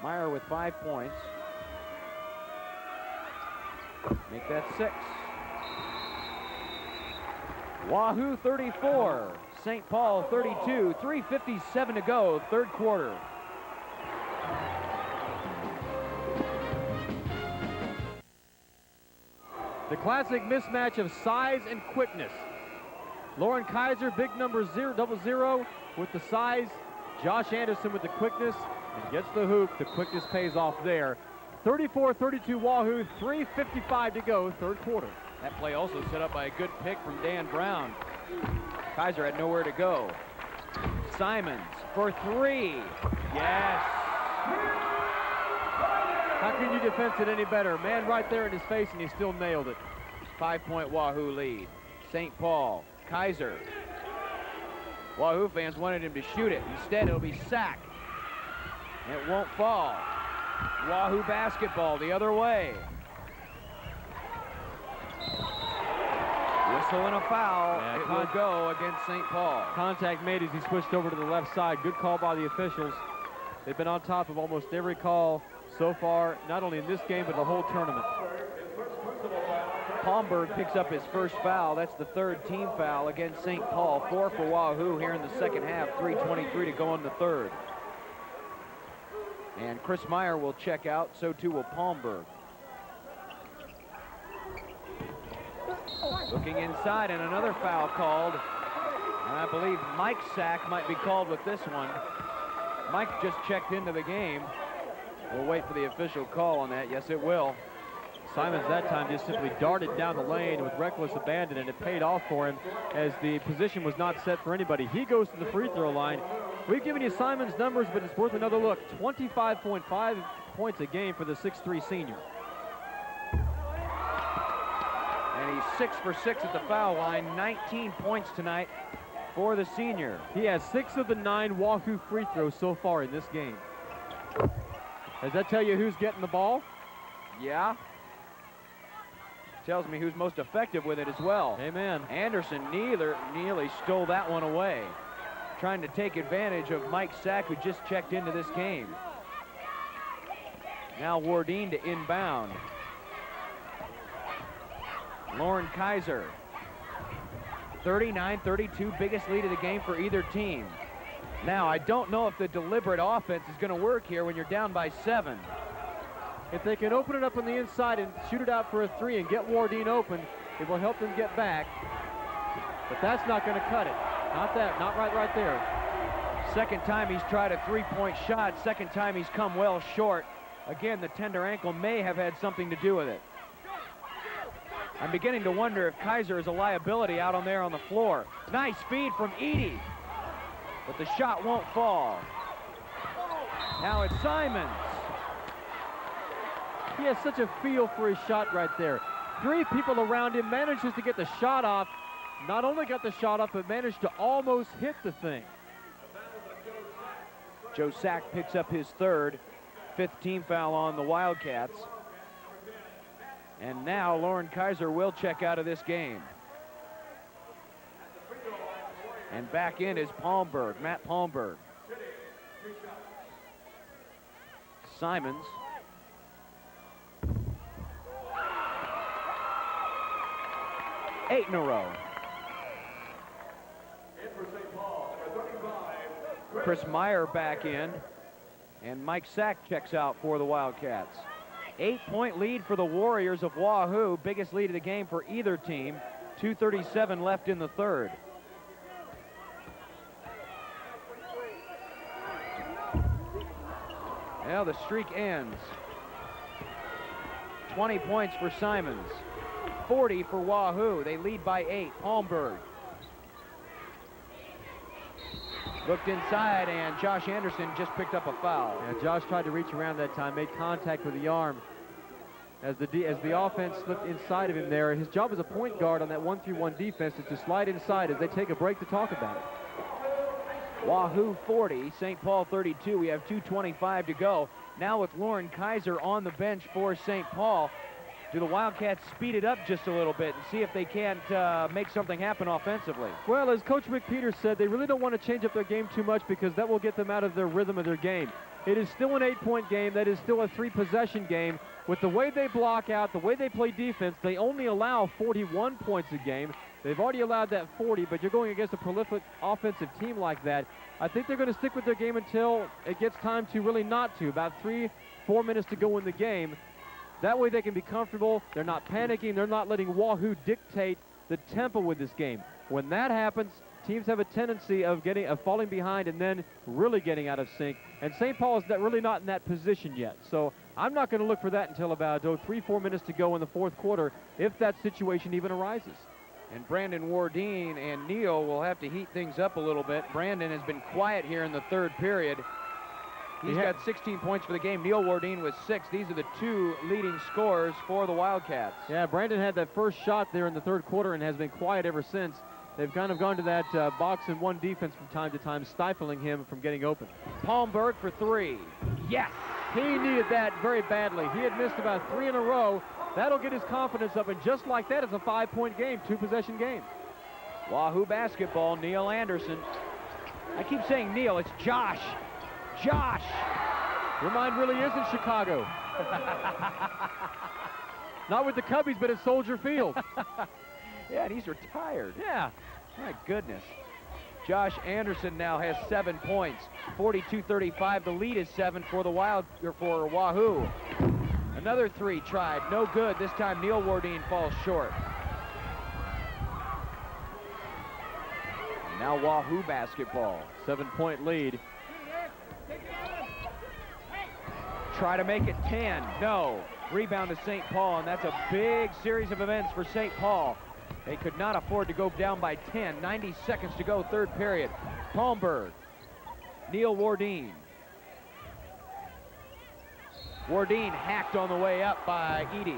Meyer with 5 points. Make that 6. Wahoo 34, St. Paul 32, 3:57 to go, third quarter. The classic mismatch of size and quickness. Lauren Kaiser, big number 000 with the size. Josh Anderson with the quickness and gets the hoop. The quickness pays off there. 34-32 Wahoo, 3:55 to go, third quarter. That play also set up by a good pick from Dan Brown. Kaiser had nowhere to go. Simons for 3. Yes. How can you defense it any better? Man right there in his face, and he still nailed it. 5-point Wahoo lead. St. Paul, Kaiser. Wahoo fans wanted him to shoot it. Instead, it'll be Sack. It won't fall. Wahoo basketball the other way. Whistle and a foul. Yeah, it will go against St. Paul. Contact made as he switched over to the left side. Good call by the officials. They've been on top of almost every call so far, not only in this game, but the whole tournament. Palmberg picks up his first foul. That's the third team foul against St. Paul. 4 for Wahoo here in the second half. 3:23 to go in the third. And Chris Meyer will check out. So too will Palmberg. Looking inside, and another foul called. And I believe Mike Sack might be called with this one. Mike just checked into the game. We'll wait for the official call on that. Yes, it will. Simons that time just simply darted down the lane with reckless abandon, and it paid off for him as the position was not set for anybody. He goes to the free throw line. We've given you Simons' numbers, but it's worth another look. 25.5 points a game for the 6'3" senior. And he's 6 for 6 at the foul line. 19 points tonight for the senior. He has 6 of the 9 Wahoo free throws so far in this game. Does that tell you who's getting the ball? Yeah. Tells me who's most effective with it as well. Amen. Anderson nearly stole that one away. Trying to take advantage of Mike Sack, who just checked into this game. Now Wardeen to inbound. Lauren Kaiser. 39-32, biggest lead of the game for either team. Now, I don't know if the deliberate offense is going to work here when you're down by 7. If they can open it up on the inside and shoot it out for a 3 and get Wardeen open, it will help them get back. But that's not going to cut it. Not right there. Second time he's tried a 3-point shot. Second time he's come well short. Again, the tender ankle may have had something to do with it. I'm beginning to wonder if Kaiser is a liability out on there on the floor. Nice feed from Edie. But the shot won't fall. Now it's Simons. He has such a feel for his shot right there. 3 people around him, manages to get the shot off. Not only got the shot off, but managed to almost hit the thing. Joe Sack picks up his third. 5th team foul on the Wildcats. And now Lauren Kaiser will check out of this game. And back in is Palmberg, Matt Palmberg. Simons. Eight in a row. In for St. Paul, number 35, Chris Meyer back in, and Mike Sack checks out for the Wildcats. 8-point lead for the Warriors of Wahoo, biggest lead of the game for either team. 2:37 left in the third. Well, the streak ends. 20 points for Simons, 40 for Wahoo. They lead by 8. Palmberg looked inside, and Josh Anderson just picked up a foul. Yeah, Josh tried to reach around that time, made contact with the arm as the offense slipped inside of him there. His job as a point guard on that 1-3-1 defense is to slide inside as they take a break to talk about it. Wahoo 40, St. Paul 32. We have 2:25 to go. Now with Lauren Kaiser on the bench for St. Paul, do the Wildcats speed it up just a little bit and see if they can't make something happen offensively? Well, as Coach McPeters said, they really don't want to change up their game too much because that will get them out of their rhythm of their game. It is still an 8-point game. That is still a 3-possession game. With the way they block out, the way they play defense, they only allow 41 points a game. They've already allowed that 40, but you're going against a prolific offensive team like that. I think they're going to stick with their game until it gets time to really not to. About 3-4 minutes to go in the game. That way they can be comfortable. They're not panicking. They're not letting Wahoo dictate the tempo with this game. When that happens, teams have a tendency of falling behind and then really getting out of sync. And St. Paul is really not in that position yet. So I'm not going to look for that until about 3-4 minutes to go in the fourth quarter, if that situation even arises. And Brandon Wardeen and Neal will have to heat things up a little bit. Brandon has been quiet here in the third period. He's got 16 points for the game. Neal Wardeen with 6. These are the 2 leading scorers for the Wildcats. Yeah, Brandon had that first shot there in the third quarter and has been quiet ever since. They've kind of gone to that box and one defense from time to time, stifling him from getting open. Palmberg for 3. Yes! He needed that very badly. He had missed about 3 in a row. That'll get his confidence up, and just like that, it's a 5-point game, 2-possession game. Wahoo basketball, Neal Anderson. I keep saying Neal, it's Josh. Josh! Your mind really is in Chicago. Not with the Cubbies, but at Soldier Field. Yeah, and he's retired. Yeah. My goodness. Josh Anderson now has 7 points. 42-35. The lead is 7 for for Wahoo. Another 3 tried, no good. This time Neal Wardeen falls short. Now Wahoo basketball. 7-point lead. Try to make it 10, no. Rebound to St. Paul, and that's a big series of events for St. Paul. They could not afford to go down by 10. 90 seconds to go, third period. Palmberg, Neal Wardeen. Wardeen hacked on the way up by Edie.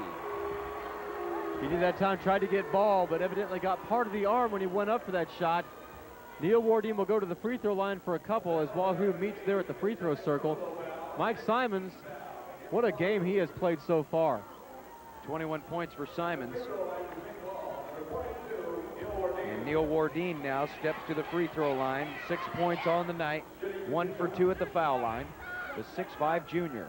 Edie that time tried to get ball, but evidently got part of the arm when he went up for that shot. Neal Wardeen will go to the free throw line for a couple as Wahoo meets there at the free throw circle. Mike Simons, what a game he has played so far. 21 points for Simons. And Neal Wardeen now steps to the free throw line. 6 points on the night, 1 for 2 at the foul line. The 6'5" junior.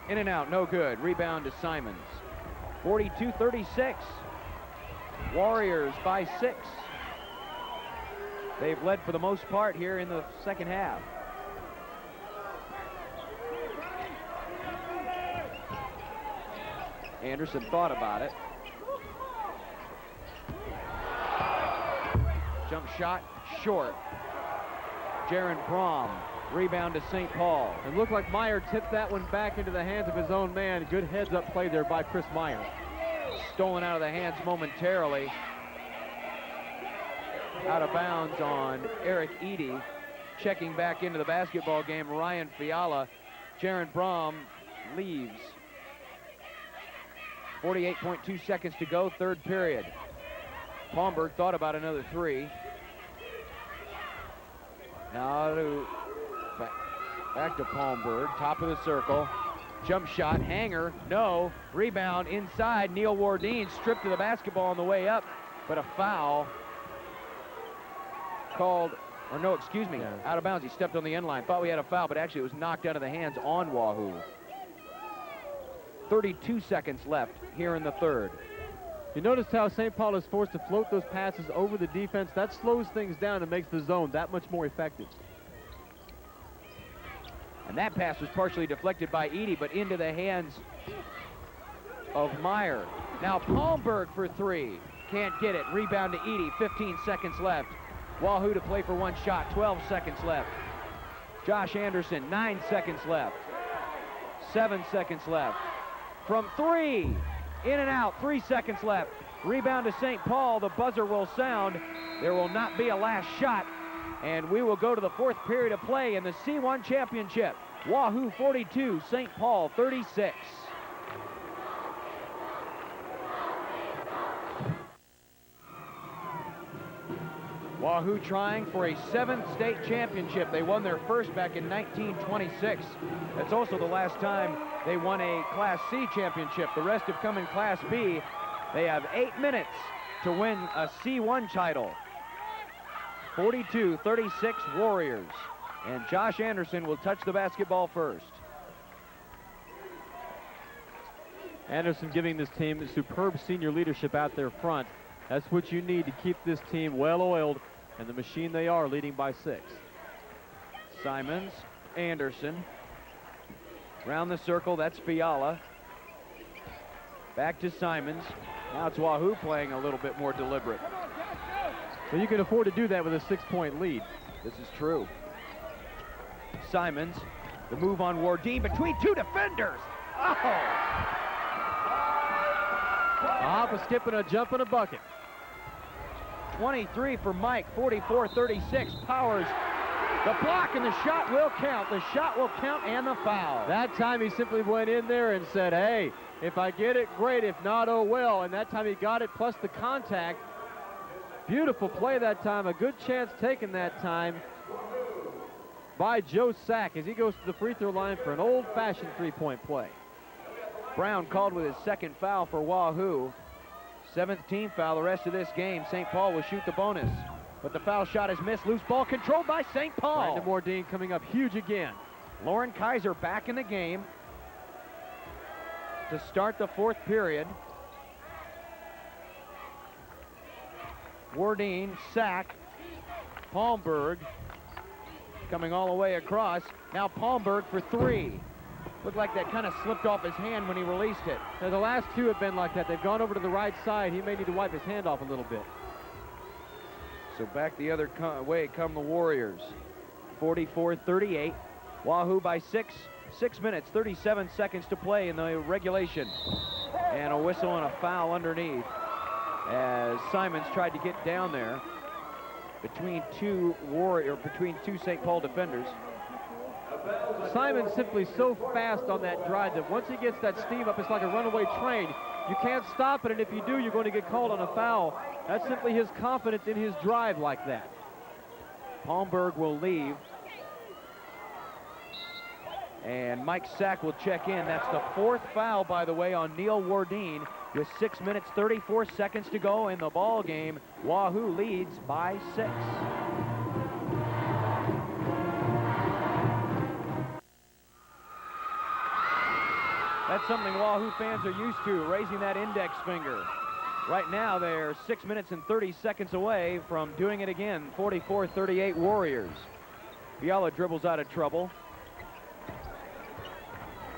In and out, no good. Rebound to Simons. 42-36. Warriors by 6. They've led for the most part here in the second half. Anderson thought about it. Jump shot, short. Jaron Brom. Rebound to St. Paul. It looked like Meyer tipped that one back into the hands of his own man. Good heads-up play there by Chris Meyer. Stolen out of the hands momentarily. Out of bounds on Eric Edie. Checking back into the basketball game, Ryan Fiala. Jaron Brom leaves. 48.2 seconds to go, third period. Palmberg thought about another 3. Now to back to Palmberg, top of the circle. Jump shot, hanger, no. Rebound inside, Neal Wardeen stripped to the basketball on the way up, but a foul called Or no, excuse me, out of bounds. He stepped on the end line. Thought we had a foul, but actually it was knocked out of the hands on Wahoo. 32 seconds left here in the third. You noticed how St. Paul is forced to float those passes over the defense. That slows things down and makes the zone that much more effective. And that pass was partially deflected by Edey, but into the hands of Meyer. Now Palmberg for three. Can't get it. Rebound to Edey. 15 seconds left. Wahoo to play for one shot. 12 seconds left. Josh Anderson, 9 seconds left. 7 seconds left. From three. In and out. 3 seconds left. Rebound to St. Paul. The buzzer will sound. There will not be a last shot. And we will go to the fourth period of play in the C1 championship. Wahoo 42, St. Paul 36. Wahoo trying for a 7th state championship. They won their first back in 1926. That's also the last time they won a Class C championship. The rest have come in Class B. They have 8 minutes to win a C1 title. 42-36 Warriors. And Josh Anderson will touch the basketball first. Anderson giving this team superb senior leadership out there front. That's what you need to keep this team well-oiled, and the machine they are, leading by 6. Simons, Anderson. Round the circle, that's Fiala. Back to Simons. Now it's Wahoo playing a little bit more deliberate. So you can afford to do that with a 6-point lead. This is true. Simons, the move on Wardeen between two defenders. Oh! A hop, a skip, and a jump, and a bucket. 23 for Mike, 44-36. Powers, the block, and the shot will count. The shot will count, and the foul. That time he simply went in there and said, hey, if I get it, great. If not, oh well. And that time he got it, plus the contact. Beautiful play that time. A good chance taken that time by Joe Sack as he goes to the free throw line for an old-fashioned three-point play. Brown called with his second foul for Wahoo. 7th team foul the rest of this game. St. Paul will shoot the bonus, but the foul shot is missed. Loose ball controlled by St. Paul. Brandon Wardeen coming up huge again. Lauren Kaiser back in the game to start the fourth period. Wardeen, Sack, Palmberg coming all the way across. Now Palmberg for three. Looked like that kind of slipped off his hand when he released it. Now, the last two have been like that. They've gone over to the right side. He may need to wipe his hand off a little bit. So back the other way come the Warriors. 44-38. Wahoo by 6 minutes, 37 seconds to play in the regulation. And a whistle and a foul underneath as Simons tried to get down there between two St. Paul defenders. Simon's simply so fast on that drive that once he gets that steam up, it's like a runaway train. You can't stop it, and if you do, you're going to get called on a foul. That's simply his confidence in his drive like that. Palmberg will leave. And Mike Sack will check in. That's the 4th foul, by the way, on Neil Wardeen with 6 minutes, 34 seconds to go in the ball game. Wahoo leads by 6. That's something Wahoo fans are used to, raising that index finger. Right now, they're 6 minutes and 30 seconds away from doing it again. 44-38 Warriors. Fiala dribbles out of trouble.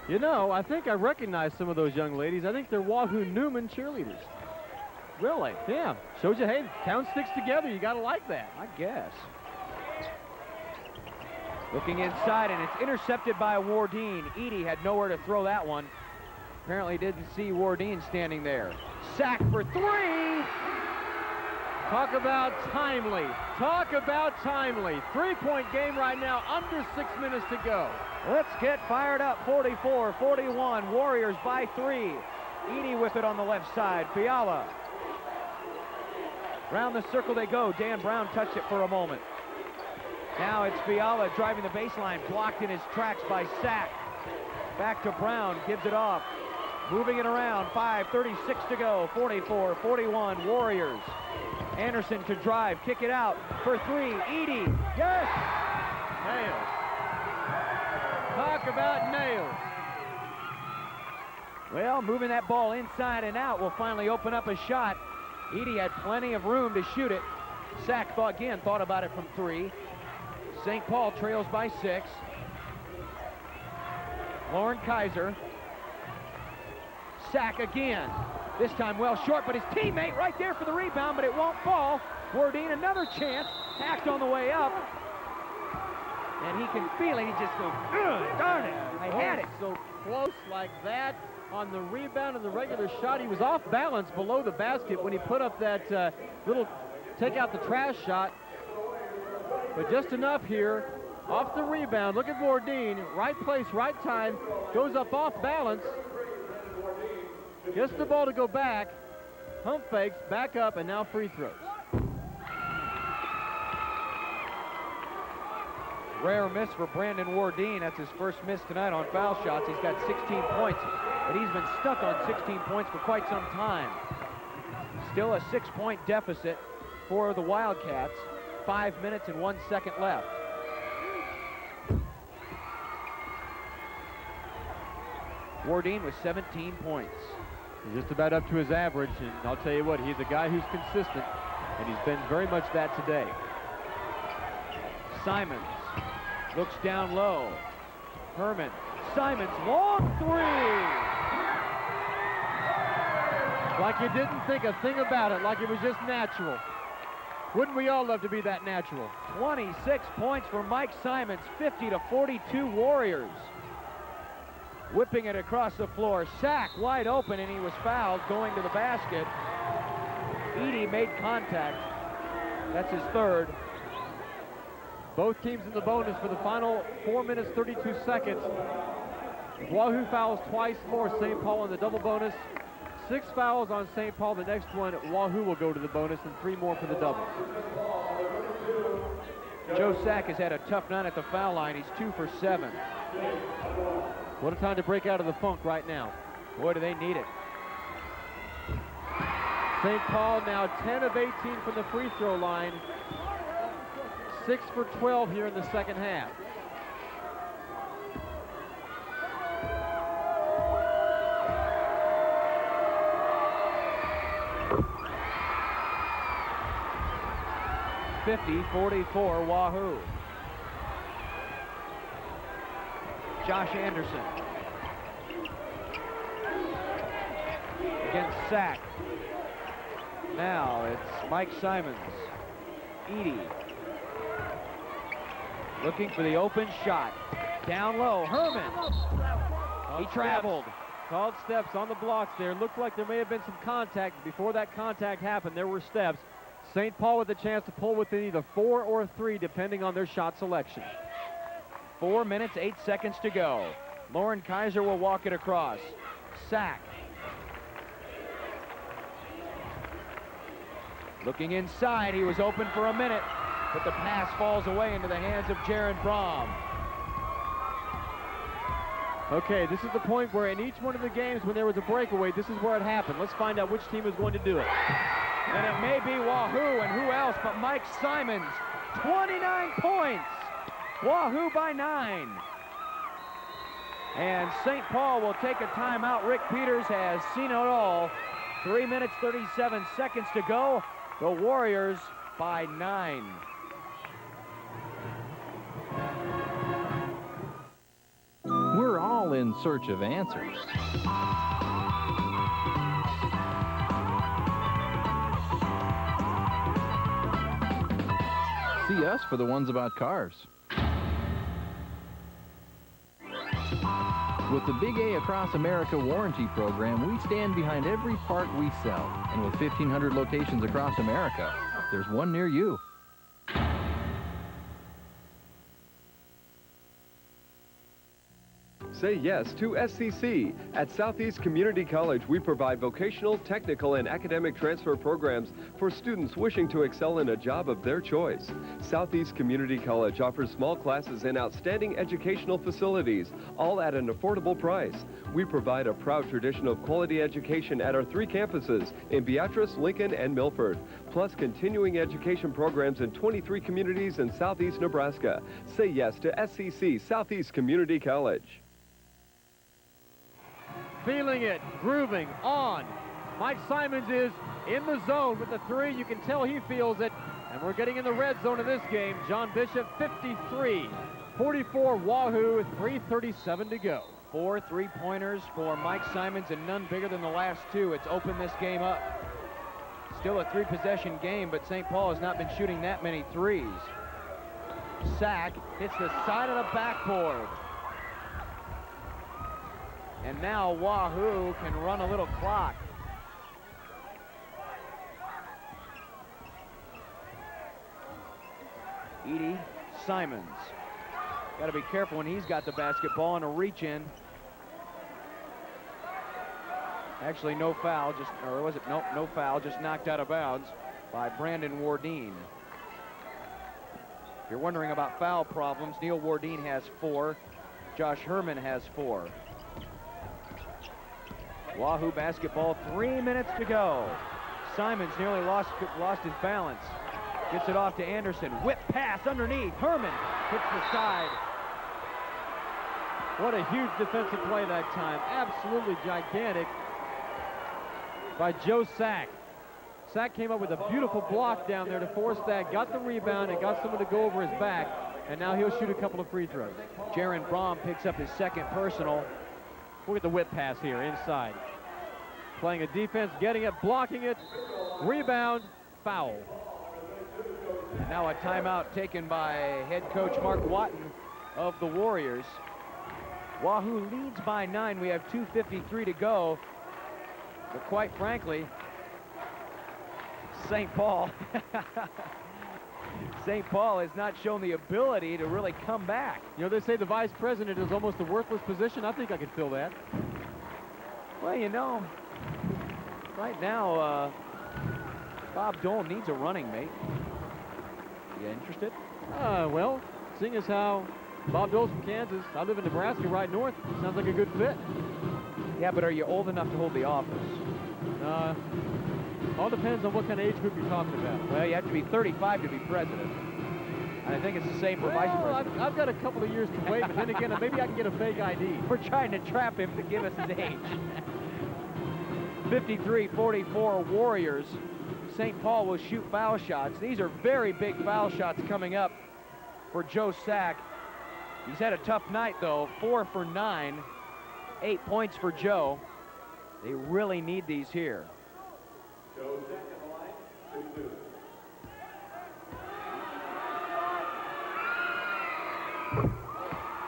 You know, I think I recognize some of those young ladies. I think they're Wahoo Newman cheerleaders. Really? Yeah. Shows you, hey, town sticks together. You got to like that. I guess. Looking inside, and it's intercepted by Wardeen. Edey had nowhere to throw that one. Apparently didn't see Wardeen standing there. Sack for three! Talk about timely. Talk about timely. 3-point game right now, under 6 minutes to go. Let's get fired up. 44-41, Warriors by 3. Edey with it on the left side. Fiala. Round the circle they go. Dan Brown touched it for a moment. Now it's Fiala driving the baseline, blocked in his tracks by Sack. Back to Brown, gives it off. Moving it around, 5:36 to go, 44-41 Warriors. Anderson to drive, kick it out for three. Edie, yes! Nails. Talk about nails. Well, moving that ball inside and out will finally open up a shot. Edie had plenty of room to shoot it. Sack thought about it from three. St. Paul trails by 6. Lauren Kaiser. Sack again. This time well short, but his teammate right there for the rebound, but it won't fall. Wardine, another chance. Hacked on the way up. And he can feel it. He just goes, darn it, I had it. So close like that on the rebound and the regular shot. He was off balance below the basket when he put up that little take out the trash shot. But just enough here. Off the rebound. Look at Wardine. Right place, right time. Goes up off balance. Gets the ball to go back. Hump fakes, back up, and now free throws. Rare miss for Brandon Wardine. That's his first miss tonight on foul shots. He's got 16 points, but he's been stuck on 16 points for quite some time. Still a 6-point deficit for the Wildcats. 5 minutes and 1 second left. Wardine with 17 points. He's just about up to his average, and I'll tell you what, he's a guy who's consistent, and he's been very much that today. Simons looks down low. Herman. Simons, long three! Like you didn't think a thing about it, like it was just natural. Wouldn't we all love to be that natural? 26 points for Mike Simons, 50-42 Warriors. Whipping it across the floor. Sack wide open, and he was fouled going to the basket. Edie made contact. That's his third. Both teams in the bonus for the final 4 minutes, 32 seconds. Wahoo fouls twice more. St. Paul in the double bonus. 6 fouls on St. Paul. The next one, Wahoo will go to the bonus, and 3 more for the double. Joe Sack has had a tough night at the foul line. He's 2 for 7. What a time to break out of the funk right now. Boy, do they need it. St. Paul now 10 of 18 from the free throw line. 6 for 12 here in the second half. (50-44) Wahoo. Josh Anderson against Sack. Now it's Mike Simons. Edie looking for the open shot. Down low, Herman. He traveled. Called steps on the blocks there. Looked like there may have been some contact. Before that contact happened, there were steps. St. Paul with a chance to pull within either 4 or 3, depending on their shot selection. 4 minutes, 8 seconds to go. Lauren Kaiser will walk it across. Sack. Looking inside, he was open for a minute, but the pass falls away into the hands of Jaron Brom. Okay, this is the point where in each one of the games when there was a breakaway, this is where it happened. Let's find out which team is going to do it. And it may be Wahoo, and who else but Mike Simons. 29 points. Wahoo by 9. And St. Paul will take a timeout. Rick Peters has seen it all. 3 minutes, 37 seconds to go. The Warriors by 9. We're all in search of answers. See us for the ones about cars. With the Big A Across America warranty program, we stand behind every part we sell. And with 1,500 locations across America, there's one near you. Say yes to SCC. At Southeast Community College, we provide vocational, technical, and academic transfer programs for students wishing to excel in a job of their choice. Southeast Community College offers small classes and outstanding educational facilities, all at an affordable price. We provide a proud tradition of quality education at our 3 campuses in Beatrice, Lincoln, and Milford, plus continuing education programs in 23 communities in Southeast Nebraska. Say yes to SCC, Southeast Community College. Feeling it, grooving, on. Mike Simons is in the zone with the 3. You can tell he feels it. And we're getting in the red zone of this game. John Bishop, 53. 44 Wahoo, 3:37 to go. 4 3-pointers for Mike Simons and none bigger than the last 2. It's opened this game up. Still a 3-possession game, but St. Paul has not been shooting that many threes. Sack hits the side of the backboard. And now Wahoo can run a little clock. Edie Simons. Got to be careful when he's got the basketball and a reach in. Actually, no foul, or was it? Nope, no foul, just knocked out of bounds by Brandon Wardeen. If you're wondering about foul problems, Neil Wardeen has 4. Josh Herman has 4. Wahoo basketball, 3 minutes to go. Simons nearly lost his balance. Gets it off to Anderson. Whip pass underneath. Herman hits the side. What a huge defensive play that time. Absolutely gigantic by Joe Sack. Sack came up with a beautiful block down there to force that. Got the rebound and got someone to go over his back. And now he'll shoot a couple of free throws. Jaron Brom picks up his 2nd personal. Look at the whip pass here inside. Playing a defense, getting it, blocking it. Rebound, foul. And now a timeout taken by head coach Mark Watton of the Warriors. Wahoo leads by 9. We have 2:53 to go. But quite frankly, St. Paul has not shown the ability to really come back. You know, they say the vice president is almost a worthless position. I think I could fill that. Well, you know, right now, Bob Dole needs a running mate. You interested? Well, seeing as how Bob Dole's from Kansas, I live in Nebraska right north, sounds like a good fit. Yeah, but are you old enough to hold the office? All depends on what kind of age group you're talking about. Well, you have to be 35 to be president. And I think it's the same for vice president. I've got a couple of years to wait, but then again, maybe I can get a fake ID. We're trying to trap him to give us his age. 53-44 Warriors. St. Paul will shoot foul shots. These are very big foul shots coming up for Joe Sack. He's had a tough night, though. 4 for 9. 8 points for Joe. They really need these here. Joe Sack at the line, 2-2.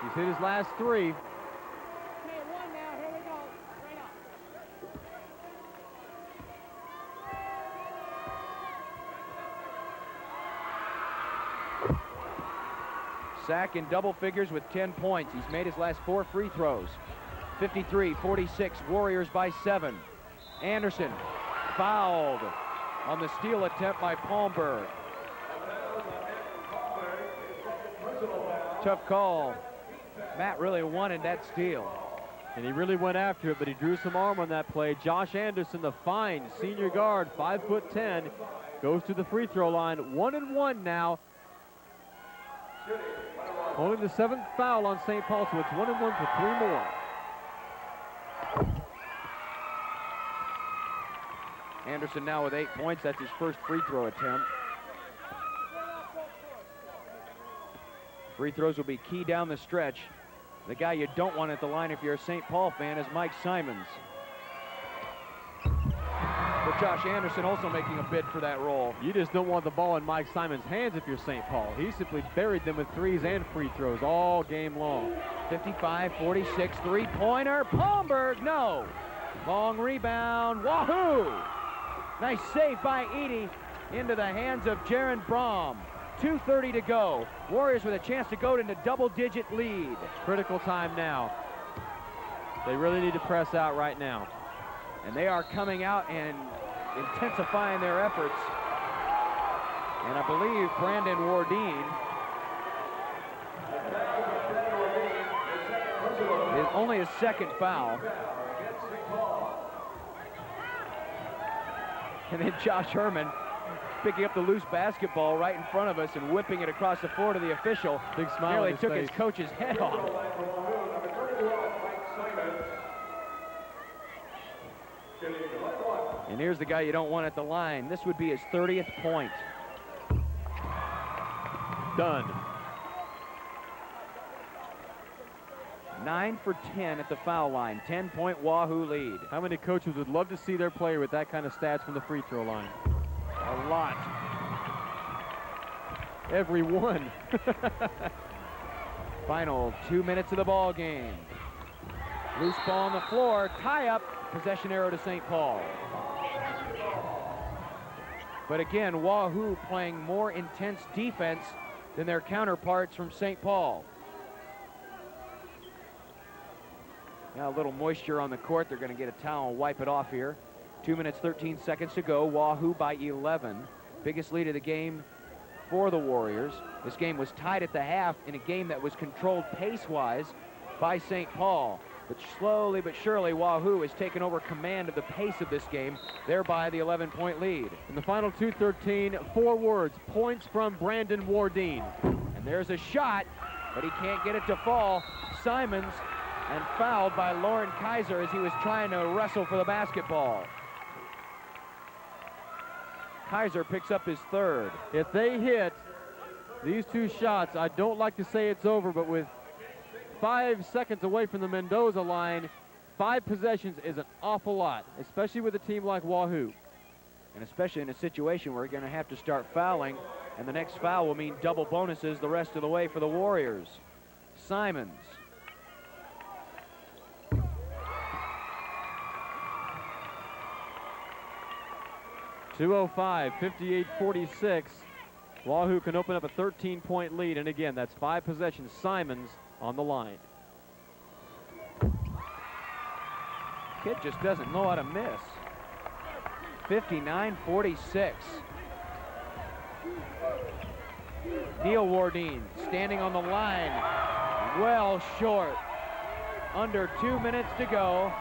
He's hit his last 3. Sack in double figures with 10 points. He's made his last 4 free throws. 53-46, Warriors by 7. Anderson fouled on the steal attempt by Palmberg. Tough call. Matt really wanted that steal. And he really went after it, but he drew some arm on that play. Josh Anderson, the fine senior guard, 5'10", goes to the free throw line. 1-1 now. Only the 7th foul on St. Paul, so it's 1-1 for 3 more. Anderson now with 8 points. That's his first free throw attempt. Free throws will be key down the stretch. The guy you don't want at the line if you're a St. Paul fan is Mike Simons. But Josh Anderson also making a bid for that role. You just don't want the ball in Mike Simons' hands if you're St. Paul. He simply buried them with threes and free throws all game long. 55-46, three-pointer. Palmberg, no. Long rebound, Wahoo! Nice save by Edie into the hands of Jaron Brom. 2:30 to go. Warriors with a chance to go into double-digit lead. Critical time now. They really need to press out right now. And they are coming out and intensifying their efforts. And I believe Brandon Wardeen is only his second foul. And then Josh Herman picking up the loose basketball right in front of us and whipping it across the floor to the official. Big smile Nearly on his took face. his coach's head off. And here's the guy you don't want at the line. This would be his 30th point. Done. 9 for 10 at the foul line. 10-point Wahoo lead. How many coaches would love to see their player with that kind of stats from the free throw line? A lot. Every one. Final 2 minutes of the ball game. Loose ball on the floor. Tie up. Possession arrow to St. Paul. But again, Wahoo playing more intense defense than their counterparts from St. Paul. Now a little moisture on the court. They're going to get a towel and wipe it off here. 2 minutes, 13 seconds to go. Wahoo by 11. Biggest lead of the game for the Warriors. This game was tied at the half in a game that was controlled pace-wise by St. Paul. But slowly but surely, Wahoo has taken over command of the pace of this game, thereby the 11-point lead. In the final 2:13, 4 words, points from Brandon Wardeen. And there's a shot, but he can't get it to fall. Simons, and fouled by Lauren Kaiser as he was trying to wrestle for the basketball. Kaiser picks up his third. If they hit these 2 shots, I don't like to say it's over, but with 5 seconds away from the Mendoza line, 5 possessions is an awful lot, especially with a team like Wahoo. And especially in a situation where you're going to have to start fouling, and the next foul will mean double bonuses the rest of the way for the Warriors. Simons. .205, 58-46. Wahoo can open up a 13-point lead, and again, that's 5 possessions. Simons on the line. Kid just doesn't know how to miss. 59-46. Neil Wardeen standing on the line, well short. Under 2 minutes to go,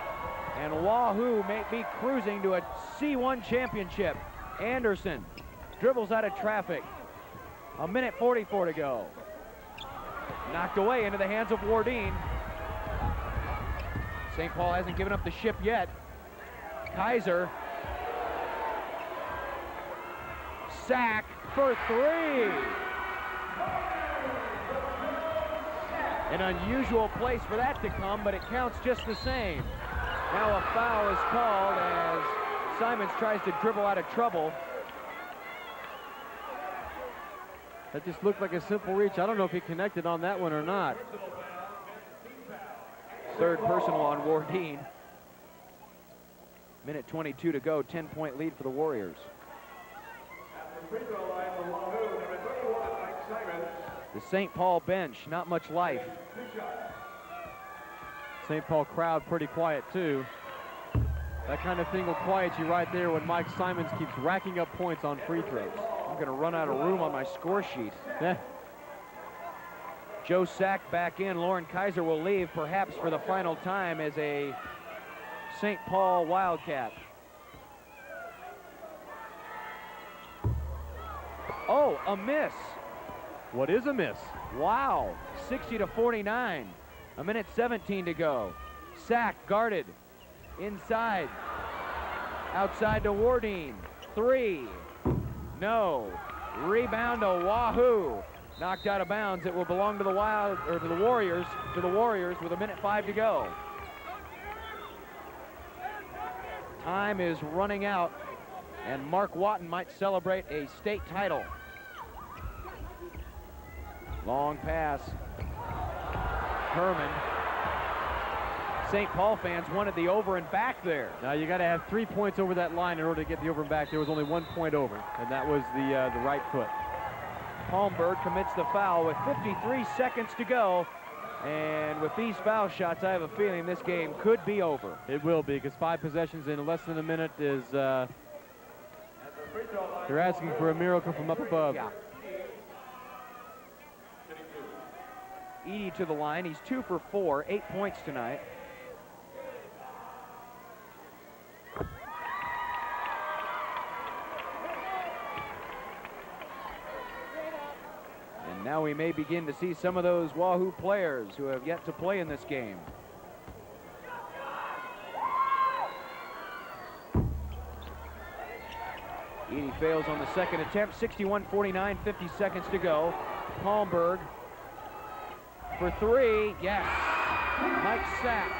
and Wahoo may be cruising to a C1 championship. Anderson dribbles out of traffic. 1:44 to go. Knocked away into the hands of Wardeen. St. Paul hasn't given up the ship yet. Kaiser. Sack for 3. An unusual place for that to come, but it counts just the same. Now a foul is called as Simons tries to dribble out of trouble. That just looked like a simple reach. I don't know if he connected on that one or not. Third personal on Wardeen. 1:22 to go, 10-point lead for the Warriors. The St. Paul bench, not much life. St. Paul crowd pretty quiet too. That kind of thing will quiet you right there when Mike Simons keeps racking up points on free throws. I'm going to run out of room on my score sheet. Yeah. Joe Sack back in. Lauren Kaiser will leave, perhaps for the final time, as a St. Paul Wildcat. Oh, a miss. What is a miss? Wow, 60-49. 1:17 to go. Sack guarded. Inside. Outside to Wardeen. 3. No. Rebound to Wahoo. Knocked out of bounds. It will belong to the Warriors. To the Warriors with 1:05 to go. Time is running out, and Mark Watton might celebrate a state title. Long pass. Herman. St. Paul fans wanted the over and back there. Now you got to have 3 points over that line in order to get the over and back. There was only 1 point over, and that was the right foot. Palmberg commits the foul with 53 seconds to go. And with these foul shots, I have a feeling this game could be over. It will be, because 5 possessions in less than a minute is, they're asking for a miracle from up above. Yeah. Edey to the line. He's 2 for 4, 8 points tonight. And now we may begin to see some of those Wahoo players who have yet to play in this game. Edey fails on the second attempt. 61-49, 50 seconds to go. Palmberg for 3, yes. Mike Sapp,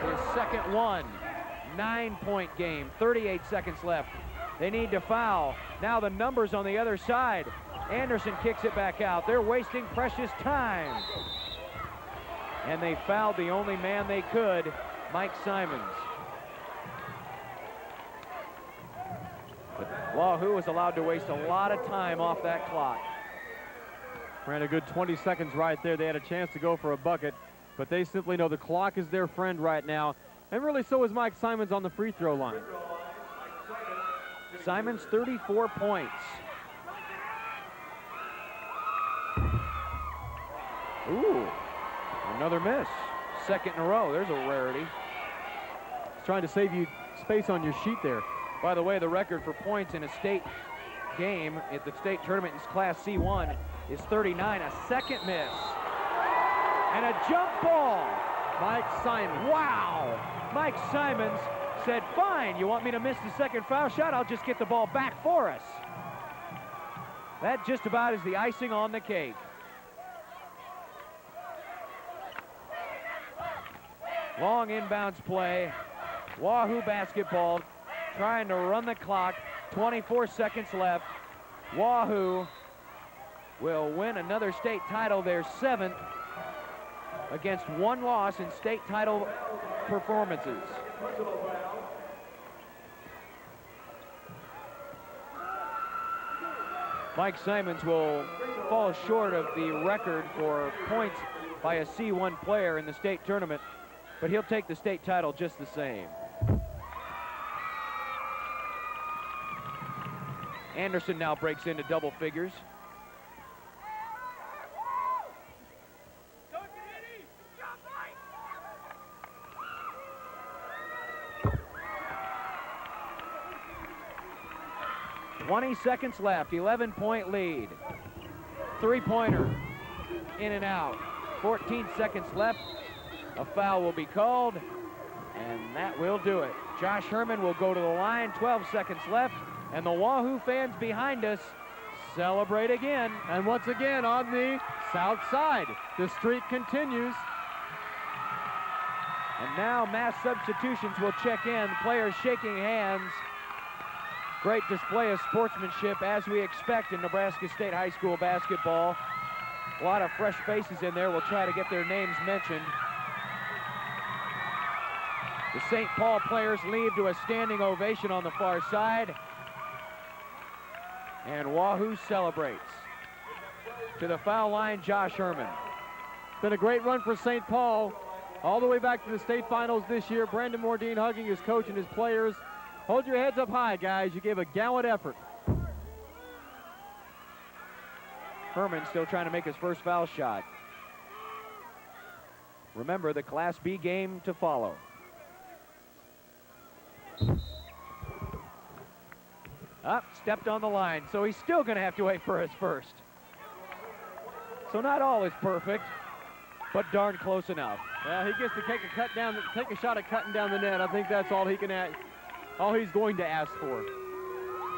his second one. 9-point game, 38 seconds left. They need to foul. Now the numbers on the other side. Anderson kicks it back out. They're wasting precious time. And they fouled the only man they could, Mike Simons. But Wahoo was allowed to waste a lot of time off that clock. Ran a good 20 seconds right there. They had a chance to go for a bucket, but they simply know the clock is their friend right now. And really so is Mike Simons on the free throw line. Simons, 34 points. Ooh, another miss. Second in a row. There's a rarity. He's trying to save you space on your sheet there. By the way, the record for points in a state game at the state tournament in Class C1 is 39. A second miss. And a jump ball. Mike Simons. Wow. Mike Simons said, fine, you want me to miss the second foul shot? I'll just get the ball back for us. That just about is the icing on the cake. Long inbounds play. Wahoo basketball trying to run the clock. 24 seconds left. Wahoo will win another state title, their 7th, against 1 loss in state title performances. Mike Simons will fall short of the record for points by a C1 player in the state tournament, but he'll take the state title just the same. Anderson now breaks into double figures. .20 seconds left, 11-point lead. Three-pointer, in and out. 14 seconds left. A foul will be called, and that will do it. Josh Herman will go to the line, 12 seconds left, and the Wahoo fans behind us celebrate again. And once again on the south side, the streak continues. And now mass substitutions will check in, players shaking hands. Great display of sportsmanship as we expect in Nebraska State High School basketball. A lot of fresh faces in there. We'll try to get their names mentioned. The St. Paul players leave to a standing ovation on the far side. And Wahoo celebrates. To the foul line, Josh Herman. Been a great run for St. Paul. All the way back to the state finals this year. Brandon Mordine hugging his coach and his players. Hold your heads up high, guys. You gave a gallant effort. Herman still trying to make his first foul shot. Remember, the Class B game to follow. Up, stepped on the line, so he's still going to have to wait for his first. So not all is perfect, but darn close enough. Yeah, he gets to take a shot at cutting down the net. I think that's all he can add. All he's going to ask for.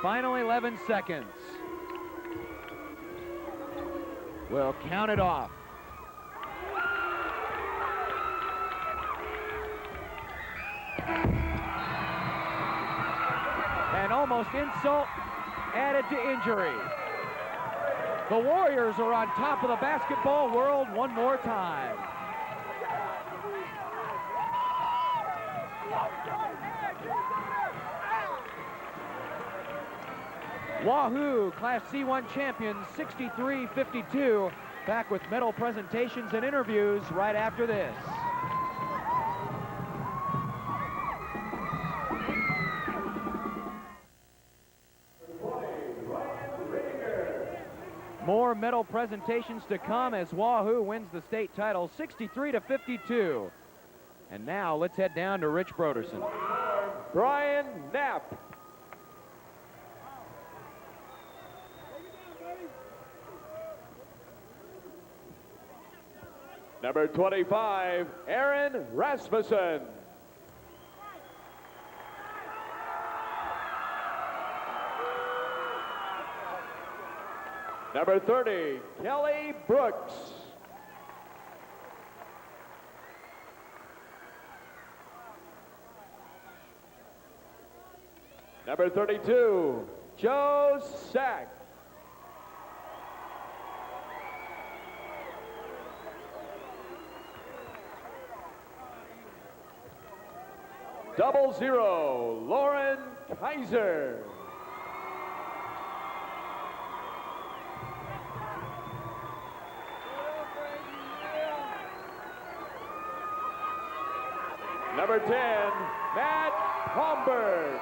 Final 11 seconds. We'll count it off. And almost insult added to injury. The Warriors are on top of the basketball world one more time. Wahoo, Class C1 champions, 63-52, Back with medal presentations and interviews right after this. More medal presentations to come as Wahoo wins the state title 63-52. And now let's head down to Rich Broderson. Brian Knapp. Number 25, Aaron Rasmussen. Number 30, Kelly Brooks. Number 32, Joe Sack. Double zero, Lauren Kaiser. Number 10, Matt Homburg.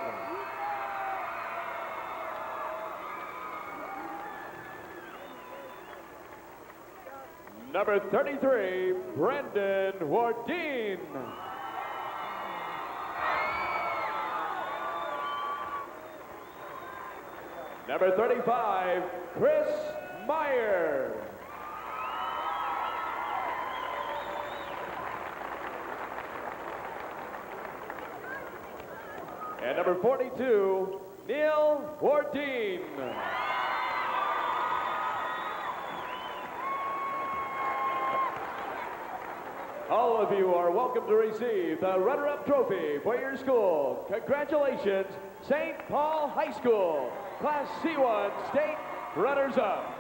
Number 33, Brendan Wardeen. Number 35, Chris Meyer. And number 42, Neil Wardeen. All of you are welcome to receive the runner-up trophy for your school. Congratulations, St. Paul High School, Class C1 State Runners-Up.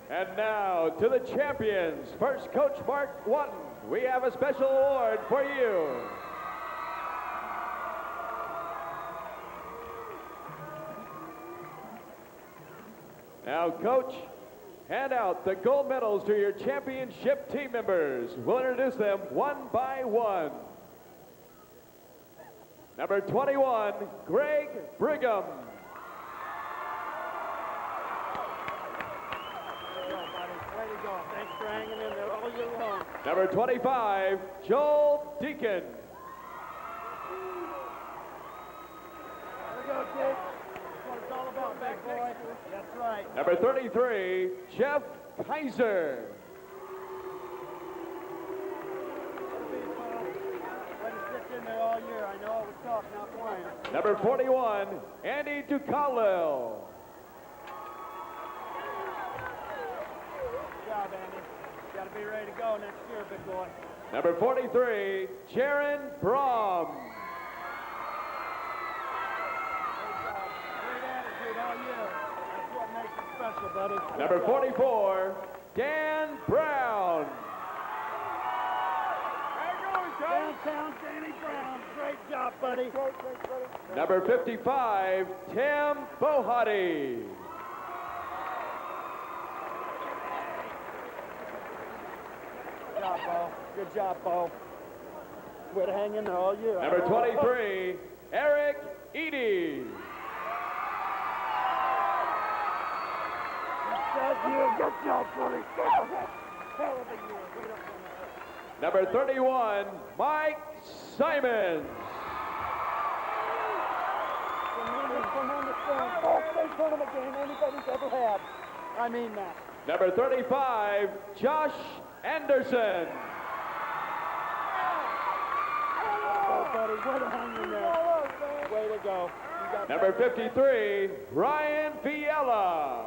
And now to the champions. First, Coach Mark Watton. We have a special award for you. Now, Coach, hand out the gold medals to your championship team members. We'll introduce them one by one. Number 21, Greg Brigham. Thanks for hanging in there all year long. Number 25, Joel Deacon. There we go, kid. That's what it's all about, big boy. That's right. Number 33, Jeff Kaiser. Let him sit in there all year. I know it was tough not playing. Number 41, Andy Ducalil. Good job, Andy. Got to be ready to go next year, big boy. Number 43, Jaron Brom. Great attitude all year. That's what makes it special, buddy. Number 44, Dan Brown. Downtown Danny Brown. Great job, buddy. Number 55, Tim Bohati. Good job, Bo. Good job, Bo. Way to hang in there all year. Number 23, Eric Eady. Good job, buddy. Hell of a year. Wait up on that. Number 31, Mike Simons. Best state tournament game anybody's ever had. I mean that. Number 35, Josh Anderson. Oh, buddy, way to hang in there. Way to go. You got Number 53, Ryan Fiella.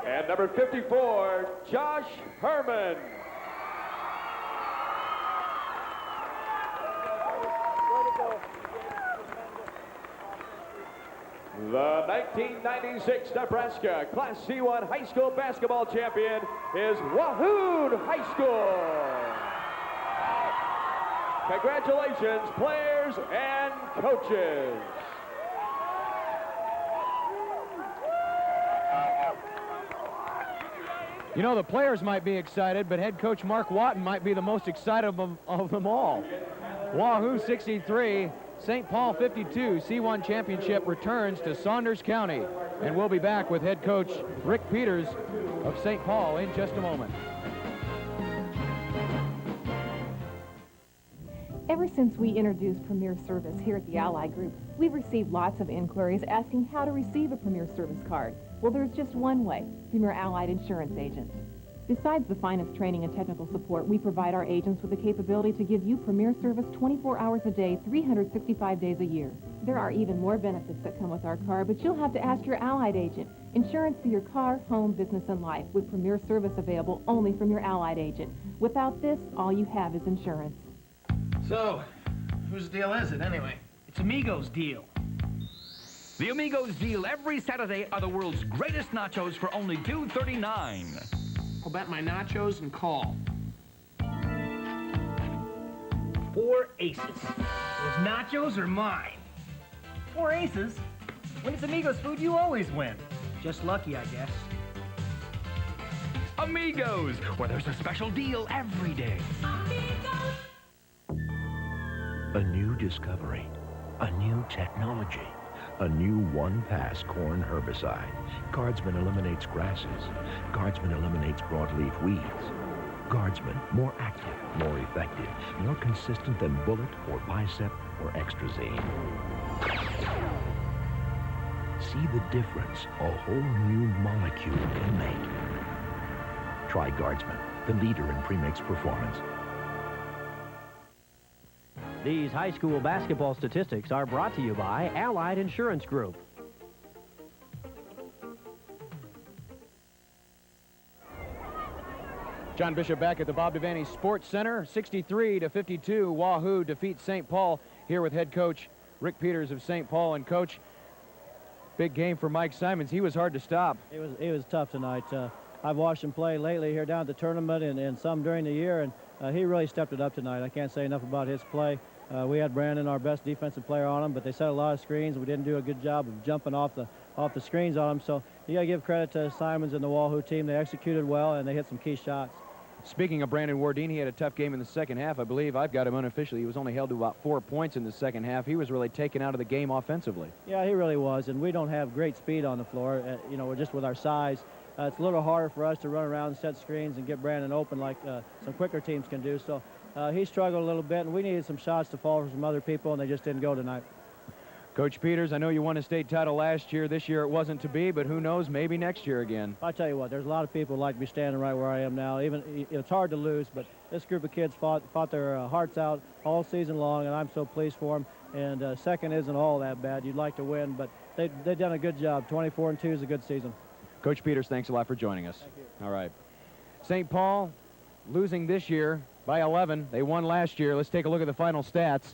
And number 54, Josh Herman. The 1996 Nebraska Class C1 high school basketball champion is Wahoo High School. Congratulations, players and coaches. You know, the players might be excited, but head coach Mark Watton might be the most excited of them all. Wahoo 63, St. Paul 52, C1 championship returns to Saunders County. And we'll be back with head coach Rick Peters of St. Paul in just a moment. Ever since we introduced Premier Service here at the Ally Group, we've received lots of inquiries asking how to receive a Premier Service card. Well, there's just one way, Premier Allied Insurance Agent. Besides the finest training and technical support, we provide our agents with the capability to give you Premier Service 24 hours a day, 365 days a year. There are even more benefits that come with our card, but you'll have to ask your Allied agent. Insurance for your car, home, business, and life, with Premier Service available only from your Allied agent. Without this, all you have is insurance. So, whose deal is it anyway? It's Amigo's deal. The Amigos deal every Saturday are the world's greatest nachos for only $2.39. I'll bet my nachos and call. 4 aces. Those nachos are mine. 4 aces? When it's Amigos food, you always win. Just lucky, I guess. Amigos, where there's a special deal every day. Amigos! A new discovery, a new technology, a new one-pass corn herbicide. Guardsman eliminates grasses. Guardsman eliminates broadleaf weeds. Guardsman, more active, more effective, more consistent than Bullet or Bicep or Extrazine. See the difference a whole new molecule can make. Try Guardsman, the leader in premix performance. These high school basketball statistics are brought to you by Allied Insurance Group. John Bishop back at the Bob Devaney Sports Center. 63-52, Wahoo defeats St. Paul here with head coach Rick Peters of St. Paul. And coach, big game for Mike Simons. He was hard to stop. It was tough tonight. I've watched him play lately here down at the tournament and some during the year, and he really stepped it up tonight. I can't say enough about his play. We had Brandon, our best defensive player, on him, but they set a lot of screens. We didn't do a good job of jumping off the screens on him. So you got to give credit to Simons and the Wahoo team. They executed well, and they hit some key shots. Speaking of Brandon Wardine, he had a tough game in the second half. I believe I've got him unofficially. He was only held to about 4 points in the second half. He was really taken out of the game offensively. Yeah, he really was, and we don't have great speed on the floor. You know, we're just with our size. It's a little harder for us to run around and set screens and get Brandon open like some quicker teams can do. So he struggled a little bit, and we needed some shots to fall from some other people, and they just didn't go tonight. Coach Peters, I know you won a state title last year. This year it wasn't to be, but who knows, maybe next year again. I tell you what, there's a lot of people who like to be standing right where I am now. Even it's hard to lose, but this group of kids fought their hearts out all season long, and I'm so pleased for them. And second isn't all that bad. You'd like to win, but they've done a good job. 24-2 is a good season. Coach Peters, thanks a lot for joining us. Thank you. All right. St. Paul losing this year by 11. They won last year. Let's take a look at the final stats.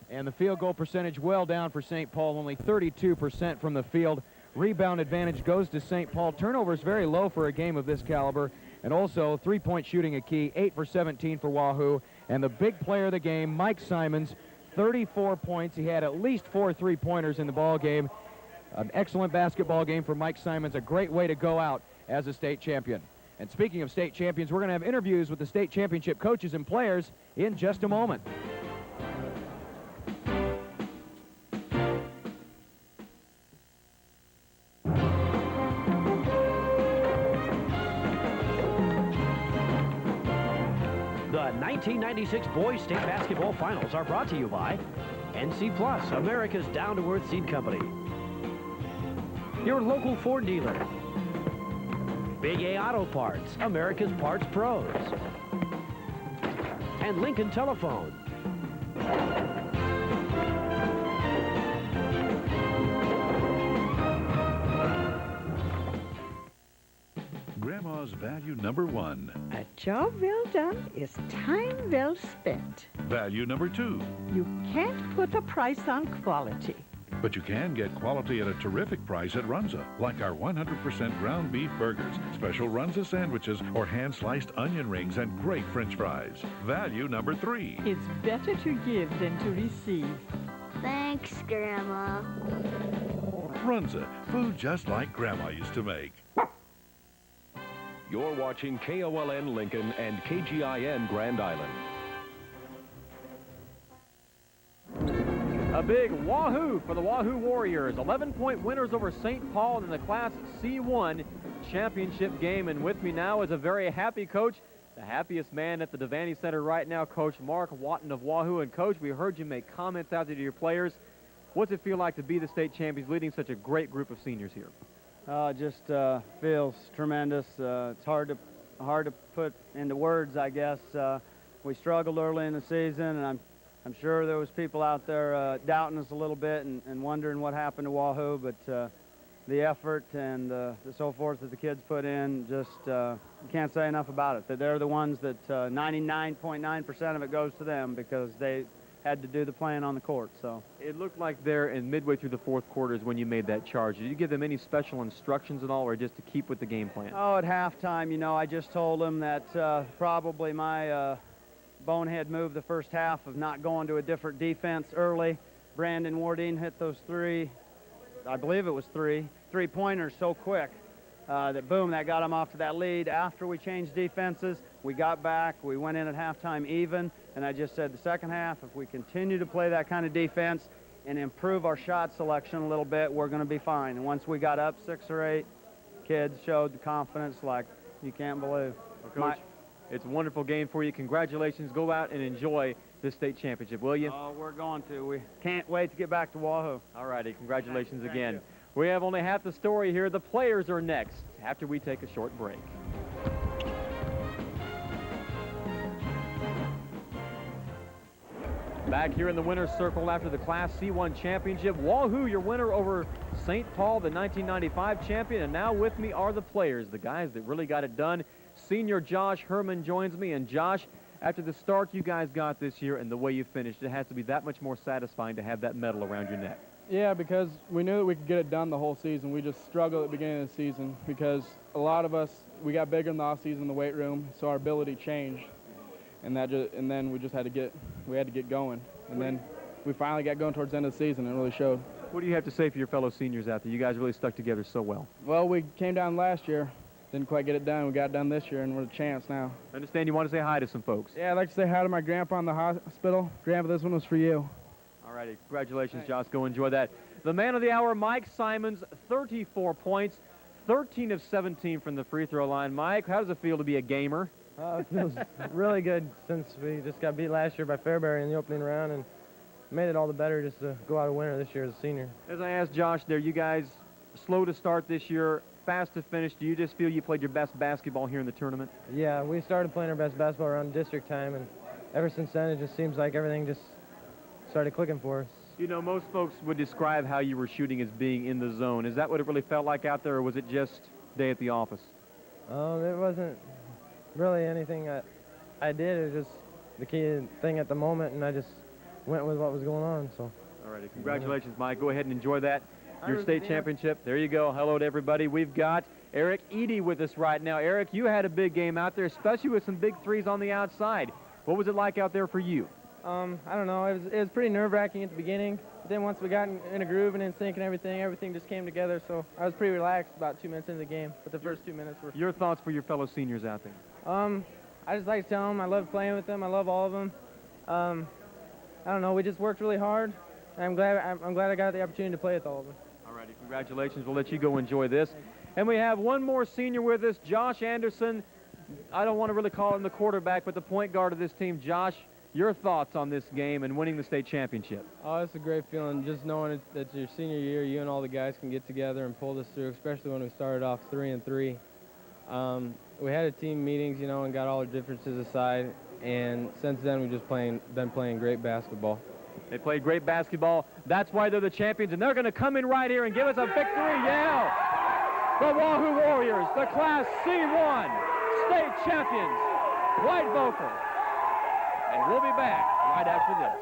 And the field goal percentage well down for St. Paul, only 32% from the field. Rebound advantage goes to St. Paul. Turnovers very low for a game of this caliber. And also three-point shooting a key, 8 for 17 for Wahoo. And the big player of the game, Mike Simons, 34 points. He had at least 4 three-pointers in the ball game. An excellent basketball game for Mike Simons, a great way to go out as a state champion. And speaking of state champions, we're going to have interviews with the state championship coaches and players in just a moment. The 1996 Boys State Basketball Finals are brought to you by NC Plus, America's down-to-earth seed company. Your local Ford dealer. Big A Auto Parts, America's Parts Pros. And Lincoln Telephone. Grandma's value number 1. A job well done is time well spent. Value number 2. You can't put a price on quality. But you can get quality at a terrific price at Runza, like our 100% ground beef burgers, special Runza sandwiches, or hand-sliced onion rings and great French fries. Value number 3. It's better to give than to receive. Thanks, Grandma. Runza, food just like Grandma used to make. You're watching KOLN Lincoln and KGIN Grand Island. A big wahoo for the Wahoo Warriors. 11-point winners over St. Paul in the Class C1 championship game. And with me now is a very happy coach, the happiest man at the Devaney Center right now, Coach Mark Watton of Wahoo. And Coach, we heard you make comments out there to your players. What's it feel like to be the state champions leading such a great group of seniors here? Just feels tremendous. It's hard to put into words, I guess. We struggled early in the season, and I'm sure there was people out there doubting us a little bit and wondering what happened to Wahoo, but the effort and the so forth that the kids put in, just you can't say enough about it. That they're the ones that 99.9% of it goes to them because they had to do the playing on the court. So it looked like there in midway through the fourth quarter is when you made that charge. Did you give them any special instructions at all, or just to keep with the game plan? Oh, at halftime, you know, I just told them that probably my bonehead move the first half of not going to a different defense early. Brandon Wardine hit those three, I believe it was three-pointers so quick that boom, that got him off to that lead. After we changed defenses, we got back, we went in at halftime even, and I just said the second half, if we continue to play that kind of defense and improve our shot selection a little bit, we're going to be fine. And once we got up 6 or 8, kids showed the confidence like you can't believe. Well, Coach, it's a wonderful game for you. Congratulations. Go out and enjoy this state championship, will you? Oh, we're going to. We can't wait to get back to Wahoo. All righty. Congratulations Thank again. you. We have only half the story here. The players are next after we take a short break. Back here in the winner's circle after the Class C1 championship. Wahoo, your winner over St. Paul, the 1995 champion. And now with me are the players, the guys that really got it done. Senior Josh Herman joins me. And Josh, after the start you guys got this year and the way you finished, it has to be that much more satisfying to have that medal around your neck. Yeah, because we knew that we could get it done the whole season. We just struggled at the beginning of the season because a lot of us, we got bigger in the off season in the weight room, so our ability changed. And then we just had to get going. And then we finally got going towards the end of the season, and it really showed. What do you have to say for your fellow seniors out there? You guys really stuck together so well. Well, we came down last year, didn't quite get it done. We got it done this year, and we're a chance now. I understand you want to say hi to some folks. Yeah, I'd like to say hi to my grandpa in the hospital. Grandpa, this one was for you. All righty. Congratulations, Josh. Go enjoy that. The man of the hour, Mike Simons, 34 points, 13 of 17 from the free throw line. Mike, how does it feel to be a gamer? It feels really good since we just got beat last year by Fairbury in the opening round and made it all the better just to go out a winner this year as a senior. As I asked Josh there, you guys slow to start this year, fast to finish. Do you just feel you played your best basketball here in the tournament? Yeah, we started playing our best basketball around district time, and ever since then it just seems like everything just started clicking for us. You know, most folks would describe how you were shooting as being in the zone. Is that what it really felt like out there, or was it just day at the office? It wasn't really anything I did. It was just the key thing at the moment, and I just went with what was going on. So. All righty. Congratulations, Mike. Go ahead and enjoy that. Your state championship. There you go. Hello to everybody. We've got Eric Eady with us right now. Eric, you had a big game out there, especially with some big threes on the outside. What was it like out there for you? I don't know. It was pretty nerve-wracking at the beginning. But then once we got in a groove and in sync and everything just came together. So I was pretty relaxed about 2 minutes into the game. But the first 2 minutes were... Your thoughts for your fellow seniors out there? I just like to tell them I love playing with them. I love all of them. I don't know. We just worked really hard. And I'm glad I got the opportunity to play with all of them. All righty. Congratulations. We'll let you go enjoy this. And we have one more senior with us, Josh Anderson. I don't want to really call him the quarterback, but the point guard of this team. Josh, your thoughts on this game and winning the state championship? Oh, it's a great feeling just knowing that your senior year, you and all the guys can get together and pull this through, especially when we started off 3-3. We had a team meetings, you know, and got all our differences aside, and since then we've just been playing great basketball. They played great basketball. That's why they're the champions, and they're going to come in right here and give us a victory yell. The Wahoo Warriors, the Class C1 state champions. White vocal. And we'll be back right after this.